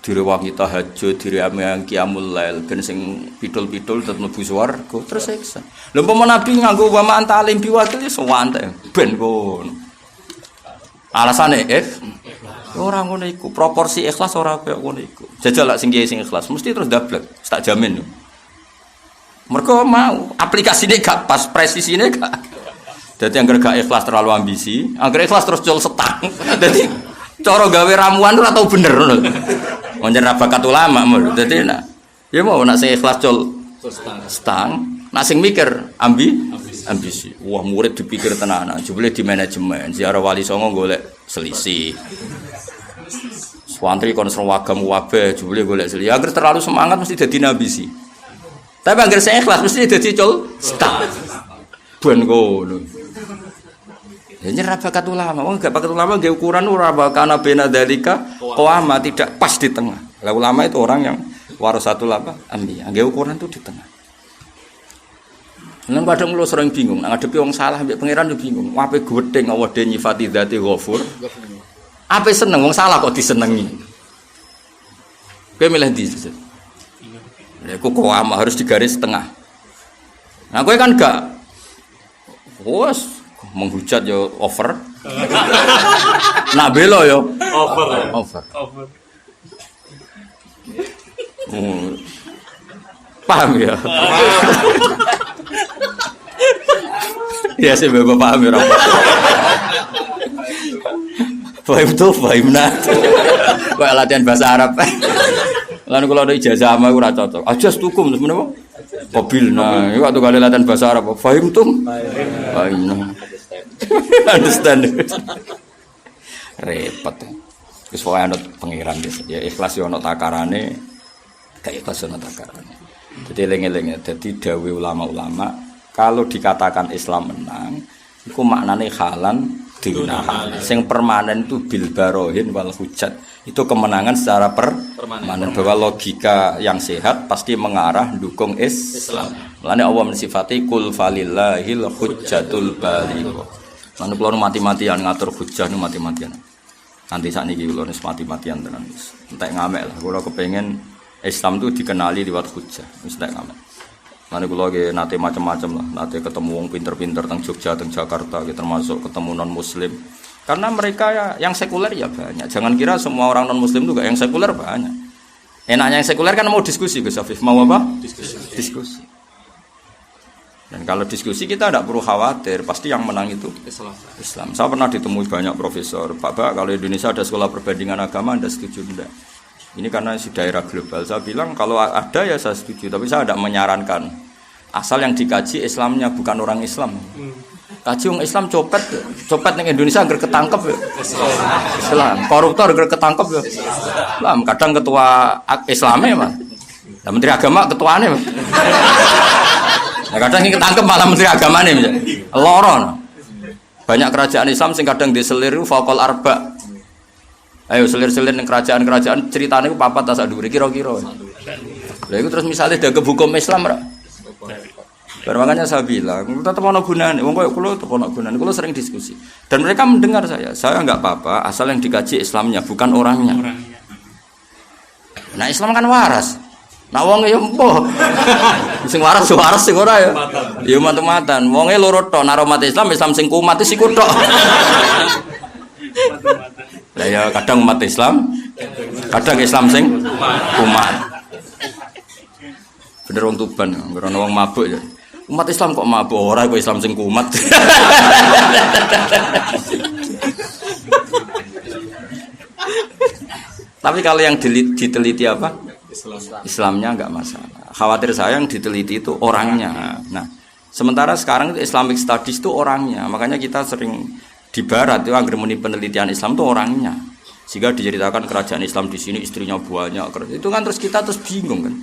Direwangi tahajud, direwangi qiyamul lail, ben sing pidul-pidul tetep mlebu swarga, tersiksa. Lha umpama Nabi nganggo wa ma anta alim biwakil ya sewante, ben kono. Alasane ora ngono iku, proporsi ikhlas ora kaya ngono iku. Jajal lak sing kiye sing ikhlas mesti terus dablek, tak jamin. Mergo mau aplikasine gak pas, presisine gak. Dadi anggere gak ikhlas terlalu ambisi, anggere ikhlas terus jol setang. Dadi cara gawe ramuan ora tau bener ngono. Monjen ra bakat ulama mul. Dadi nak ya mau nak sing ikhlas col stang, nak sing mikir ambisi. Wah, murid dipikir tenanan, jebule di manajemen. Ziarah wali songo golek selisih. Swantri kon serwagam wabe, jebule golek selisih. Agar terlalu semangat mesti dadi ambisi. Tapi agar sing ikhlas mesti dadi col stang. Ben ngono. Ya nyerah bakat ulama, wong gak bakat ulama nggih ukuran ora bakana bena dalika qawama tidak pas di tengah. Lah ulama itu orang yang warasatul apa? Anbiya. Nggih ukuran itu di tengah. Nang kadang kula sering bingung, nang ngadepi wong salah mbek pangeran yo bingung. Ape gedeng Allah de nyifati dzati ghafur. Ape seneng wong salah kok disenengi. Kowe milih ndi? Ya kok qawama harus digaris tengah. Nah kowe kan gak wes menghujat yo over. Nak belo yo over. Paham ya? Ya sih bapak paham ya. Paham tuh, paham nah. Kayak latihan bahasa Arab. Lalu kalau ada ijazah sama aku rasa cocok. Ajas tukum sebenarnya. Mobil nah, waktu kali latihan bahasa Arab. Paham tuh? Paham nah. Understand. Repot. Wis wae ana pengiran ya ikhlas yo ana takarane, gak ikhlas ana takarane. Dadi eling-eling dadi dawuh ulama-ulama kalau dikatakan Islam menang iku maknane halan dinahan. Sing permanen itu bil barohin wal hujat. Itu kemenangan secara permanen bahwa logika yang sehat pasti mengarah dukung Islam. Mulane Allah mensifati kul falillahil hujjatul baligh. Lan kula mati-matian ngatur hujjah nu mati-matian. Nanti sakniki kula wis mati-matian tenan wis. Entek ngamek lah kula kepengin Islam itu dikenali lewat hujjah. Wis entek ngamek. Lan kula nggih nate macam-macam lah, nate ketemu wong pinter-pinter teng Jogja, teng Jakarta, termasuk ketemu non muslim. Karena mereka ya, yang sekuler ya banyak. Jangan kira semua orang non muslim juga yang sekuler banyak. Enaknya yang sekuler kan mau diskusi Gus Afif, mau apa? Diskusi. Dan kalau diskusi kita tidak perlu khawatir, pasti yang menang itu Islam. Saya pernah ditemui banyak profesor, Pak kalau Indonesia ada sekolah perbandingan agama, Anda setuju enggak? Ini karena si daerah global. Saya bilang kalau ada ya saya setuju, tapi saya tidak menyarankan. Asal yang dikaji Islamnya bukan orang Islam. Kaji orang Islam copet yang Indonesia agar ketangkep ya. Islam, koruptor agar ketangkep ya. Islam, kadang ketua Islamnya mah. Nah, Menteri Agama ketuanya mah. Nah, kadang yang ketangkep malah Menteri Agama nih, loron. Banyak kerajaan Islam sing kadang diseliru fakol arba. Ayo selir-selir yang kerajaan-kerajaan ceritanya itu papat tas aduri kira-kira. Lah itu terus misalnya ada hukum Islam ra. Makanya saya bilang, tetap ono gunane. Wong koyo kula tetep ono gunane. Kula sering diskusi. Dan mereka mendengar saya. Saya enggak apa-apa asal yang dikaji Islamnya bukan orangnya. Nah, Islam kan waras. Nah wong ya empuh. Sing waras sing ora ya. Ya matu-matan. Wonge loro tok, nek umat Islam sing kumat iku tok. Lah ya kadang umat Islam Kadang Islam sing kumat. Bener wong Tuban, karena wong mabuk ya. Umat Islam kok mabuk, ora kok Islam sing kumat. Tapi kalau yang diteliti apa? Islamnya enggak masalah. Khawatir saya yang diteliti itu orangnya. Nah, sementara sekarang itu Islamic Studies itu orangnya. Makanya kita sering di barat itu anggar muni penelitian Islam itu orangnya. Sehingga diceritakan kerajaan Islam di sini istrinya banyak. Itu kan terus kita terus bingung kan.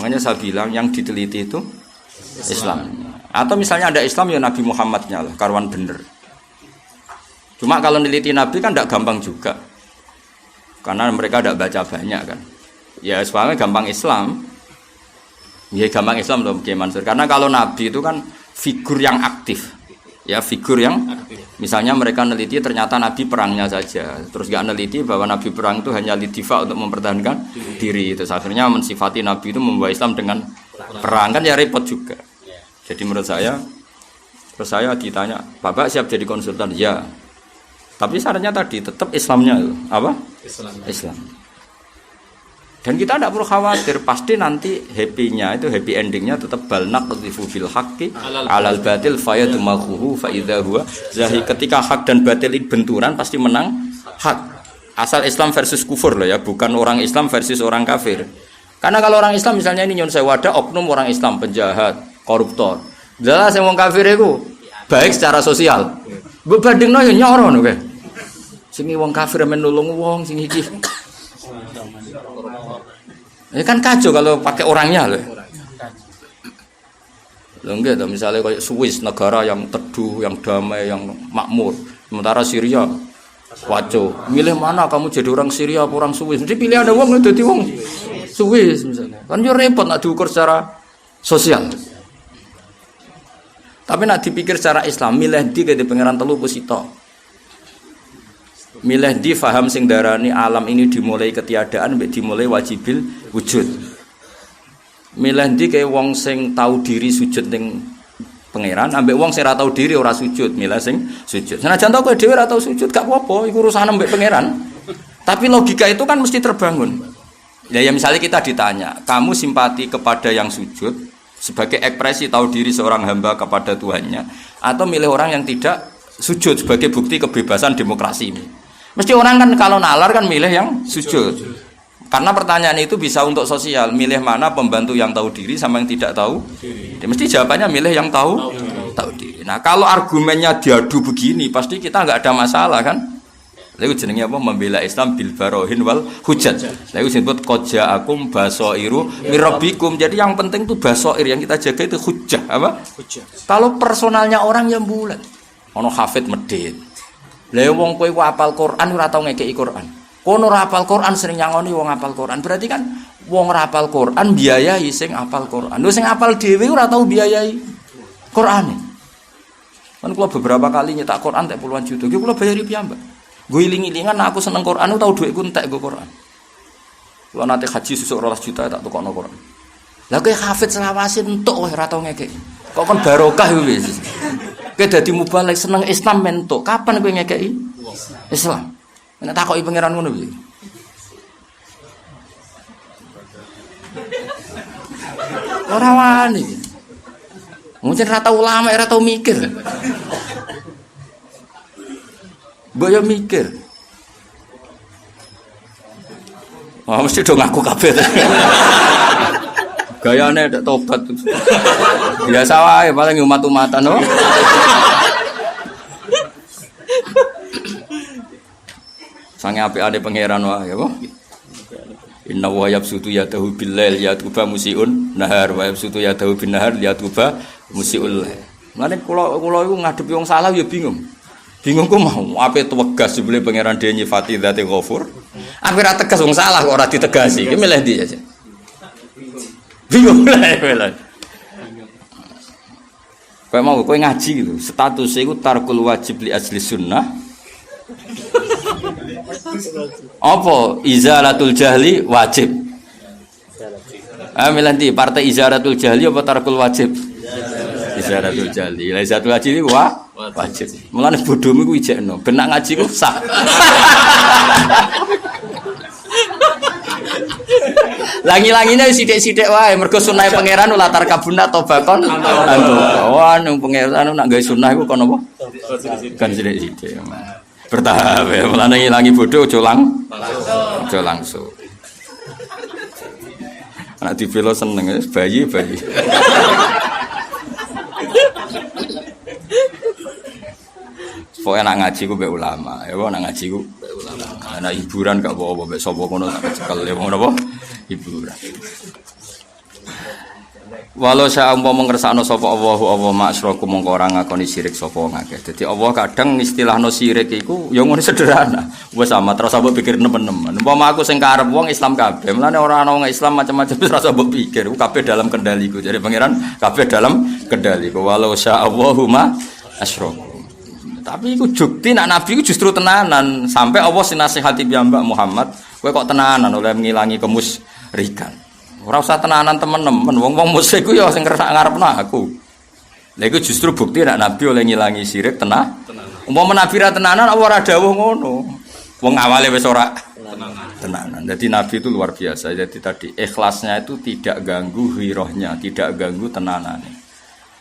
Makanya saya bilang yang diteliti itu Islam. Atau misalnya ada Islam ya Nabi Muhammadnya lah, karuan bener. Cuma kalau neliti Nabi kan tidak gampang juga. Karena mereka tidak baca banyak kan. Ya soalnya gampang Islam. Ya gampang Islam loh Kiai Mansur. Karena kalau Nabi itu kan figur yang aktif. Ya figur yang misalnya mereka neliti ternyata Nabi perangnya saja. Terus gak neliti bahwa Nabi perang itu hanya lidifa untuk mempertahankan diri. Terus akhirnya mensifati Nabi itu membawa Islam dengan perang kan ya repot juga. Jadi menurut saya, terus saya ditanya, Bapak siap jadi konsultan? Ya. Tapi syaratnya tadi tetap Islamnya itu apa? Islam. Dan kita tidak perlu khawatir, pasti nanti happy-nya itu happy endingnya tetap balnak qadhifu bil haqqi alal batil fayadmaghuhu fa idza huwa zahi. Ketika hak dan batil itu benturan pasti menang hak. Asal Islam versus kufur loh ya, bukan orang Islam versus orang kafir. Karena kalau orang Islam misalnya ini nyon sewu ada oknum orang Islam penjahat, koruptor. Jelas yang wong kafir itu baik secara sosial. Mbok bandingno ya nyoro ngono kae. Sing wong kafir men nulung wong sing iki. Ini kan kacau kalau pakai orangnya loh. Loh enggak, misalnya kayak Swiss, negara yang teduh, yang damai, yang makmur. Sementara Syria, waco. Milih mana kamu jadi orang Syria atau orang Swiss? Mesti pilih ada wong jadi wong Swiss misalnya. Kan yo repot nak diukur secara sosial. Tapi nak dipikir secara Islam, milih di ke pangeran telu pusito. Milih di faham sing darani alam ini dimulai ketiadaan mbek dimulai wajibil wujud. Milih di kayak wong sing tahu diri sujud ning pangeran ambek wong sing ora tahu diri ora sujud, milih sing sujud. Senajan tau kowe dhewe ora tahu sujud gak apa-apa, iku urusan mbek pangeran. Tapi logika itu kan mesti terbangun. Ya misalnya kita ditanya, kamu simpati kepada yang sujud sebagai ekspresi tahu diri seorang hamba kepada Tuhannya atau milih orang yang tidak sujud sebagai bukti kebebasan demokrasi ini? Mesti orang kan kalau nalar kan milih yang sujud. Karena pertanyaan itu bisa untuk sosial, milih mana pembantu yang tahu diri sama yang tidak tahu diri. Mesti jawabannya milih yang tahu diri. Nah kalau argumennya diadu begini, pasti kita nggak ada masalah kan? Lalu jenenge apa? Membela Islam bil barohin wal hujat. Lalu disebut koja akum basairu mirabikum. Jadi yang penting itu basair, yang kita jaga itu hujah apa? Hujah. Kalau personalnya orang yang bulat, ono hafid medit. Lah wong kowe ku hafal Quran ora tau ngekeki Quran. Kono ora hafal Quran sering nyangoni wong hafal Quran. Berarti kan wong ora hafal Quran biayai sing hafal Quran. Lho sing hafal dhewe ora tau biayai Qurane. Kan kula beberapa kali nyetak Quran tak puluhan juta. Ki kula bayari piyambak. Gue iling-ilingan aku seneng Quran tau dhuwitku entek nggo Quran. Kula nate haji susuk 12 juta tak tukokno Quran. Lah kowe hafid selawase entuk wae ora tau ngekeki. Kok kon barokah wis. Kowe dadi mubalek seneng Islam mentuk. Kapan kowe ngekeki Islam? Nek takoki pangeran ngono piye? Ora wani. Mungkin ora tau ulama, ora tau mikir. Mbok yo mikir. Wah, mesti do ngaku kabeh. Gayane ndak tobat. Biasa wae paling umat-umatan no. Sange apik-ane pangeran wae apa? Inna wa yabsutu yadahu bil lail yatuba musiun nahar wa yabsutu yadahu bin nahar yatuba musiul. Mane kula iku ngadepi wong salah ya bingung. Bingung ku mau ape tegas sebelum pangeran dhewe nyifati dzate ghafur. Ape ra tegas wong salah kok ora ditegasi. Iki milih ndi aja. Bingung lah. Kayak mau kowe ngaji gitu, statusnya itu tarkul wajib li asli sunnah. Apa izalatul jahli wajib? Milanti partai izalatul jahli apa tarkul wajib? Izalatul jahli. Izalatul wajib itu wajib. Mulane bodhomu iku ijekno, ben nak ngaji ku sah. Langi-langine sithik-sithik wae mergo sunah pangeran latar kabuna tobakon. Wah, nang pangeran nak gawe sunah iku kon apa? Kan sithik-sithik. Bertahap ya, mulane ngilangi bodoh aja langsung. Anak dibela seneng bayi. Pokoknya nak ngaji ku mbek ulama, ya nak ngaji ku mbek ulama. Anak hiburan gak apa-apa mbek sapa kono tak cekel ya ngono apa? Hiburan. Walau saya umpama ngersakno sapa Allah masyraku mongko ora ngakoni syirik sapa ngakeh. Dadi Allah kadang istilahno syirik iku ya ngono sederhana. Wis sama terus mbok pikir nemen-nemen. Umpama aku sing karep wong Islam kabeh, mulane ora ana wong Islam macam-macam wis ora mbok pikir. Kabeh dalam kendaliku. Jadi pangeran kabeh dalam kendaliku. Walau saya Allahumma asyraku. Tapi iku jukti nak nabi iku justru tenanan sampai Allah sinasihati piyambak Muhammad, kowe kok tenanan oleh ngilangi kemusyrikan. Ora usah tenanan temen-temen, wong-wong musyrik ku ya sing ngarepno aku. Lha iku justru bukti nek nabi oleh ngilangi syirik tenanan. Umpama nabi ra tenanan apa ora dawuh ngono. Wong awale wis ora tenanan. Jadi nabi itu luar biasa. Jadi tadi ikhlasnya itu tidak ganggu hirohnya, tidak ganggu tenanane.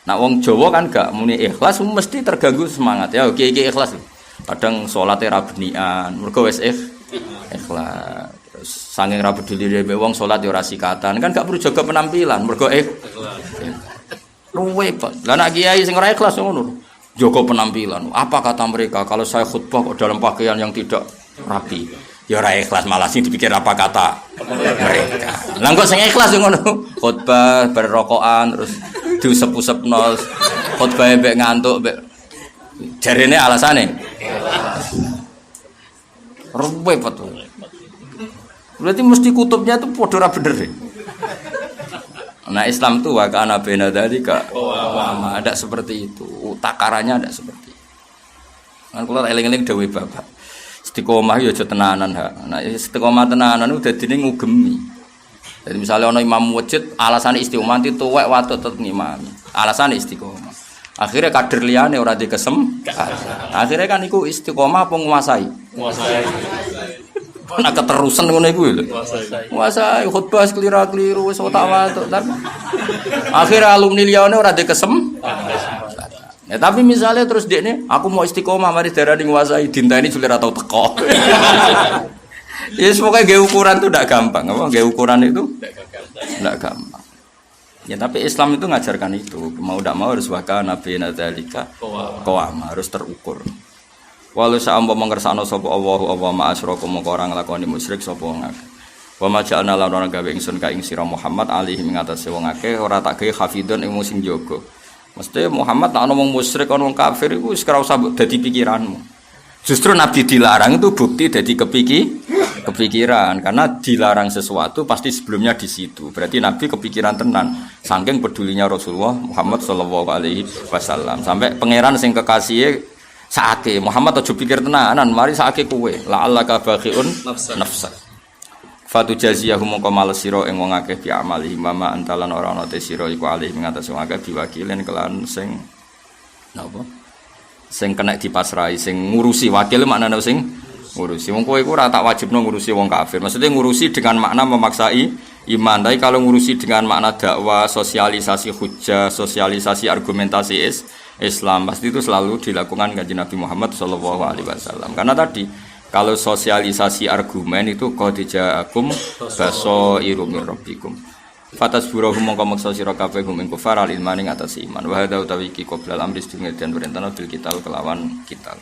Nah wong Jawa kan gak muni ikhlas mesti terganggu semangat. Ya oke iki ikhlas. Kadang salate ra benian, mergo wis ikhlas. Saking ra peduli dhewe wong salat ya ora sikatan kan gak perlu jaga penampilan mergo luwe kok. Lah nek kiai sing ora ikhlas ngono jaga penampilan. Apa kata mereka kalau saya khutbah kok dalam pakaian yang tidak rapi? Ya ora ikhlas malah sing dipikir apa kata mereka. Lah kok sing ikhlas ngono khutbah berrokokan terus diusep-usepno khutbah mbek ngantuk mbek jarene alasane luwe betul. Berarti mesti kutubnya itu podo ra bener. Nah Islam itu wa kana baina dzalika ada seperti itu. Takarannya ada seperti itu. Kan kula eling-eling dawuh Bapak. Istiqomah ya aja tenanan ha. Nah istiqomah tenanan udah dene ngugemi. Jadi misalnya ana imam masjid alasane istiqomah itu tuwek watut tetep ngimami. Alasane istiqomah. Akhirnya kader liyane ora dikesem. Akhirnya kan iku istiqomah apa nguasai? Nak keterusan ngono iku lho. Puasa khutbah keliru-keliru wis otak watuk. Akhire alumni liyane ora dikesem. Ya tapi misalnya terus dekne aku mau istiqomah mari darani nguasai dinteni jule ra tau teko. Ya pokoke nggih ukuran itu ndak gampang, apa nggih ukuran itu ndak gampang. Ya tapi Islam itu ngajarkan itu, mau ndak mau harus wakana bina dzalika qawama harus terukur. Walau sa'amba mengersakno sapa Allahu ma asyraku mongko ora nglakoni musyrik sapa wong akeh. Wa ma ja'alna lan ora gawe ingsun ka ing sira Muhammad alaihi ngatasé wong akeh ora tak gawe hafidun ing sing jaga. Mesti Muhammad tak ana wong musyrik ana wong kafir iku wis ora usah dadi pikiranmu. Justru Nabi dilarang itu bukti dadi kepikiran karena dilarang sesuatu pasti sebelumnya di situ. Berarti Nabi kepikiran tenan saking pedulinya Rasulullah Muhammad sallallahu alaihi wasallam sampai pangeran sing kekasih saake Muhammad aja pikir tenanan mari saake kowe la'allaka bakhiun nafsak fatu jaziyahum mongko males sira ing wong akeh bi amali mama antalan ora ana te sira iku alih ngatas wong akeh diwakilen kelan sing napa sing kena dipasrahi sing ngurusi wakil maknane sing ngurusi wong kowe iku ora tak wajibno ngurusi wong kafir maksudnya ngurusi dengan makna memaksai iman tapi kalau ngurusi dengan makna dakwah sosialisasi hujjah sosialisasi argumentasi Islam pasti itu selalu dilakukan kanjeng Nabi Muhammad sallallahu alaihi wasallam. Karena tadi kalau sosialisasi argumen itu qad ja'akum basairu mir rabbikum. Fatasburuhum mongko maksa sira kabeh hum ing kufar al ilmani atas iman. Wa hadza utawi ki qoblal amri sedurunge den perintahna bil kital kelawan kital.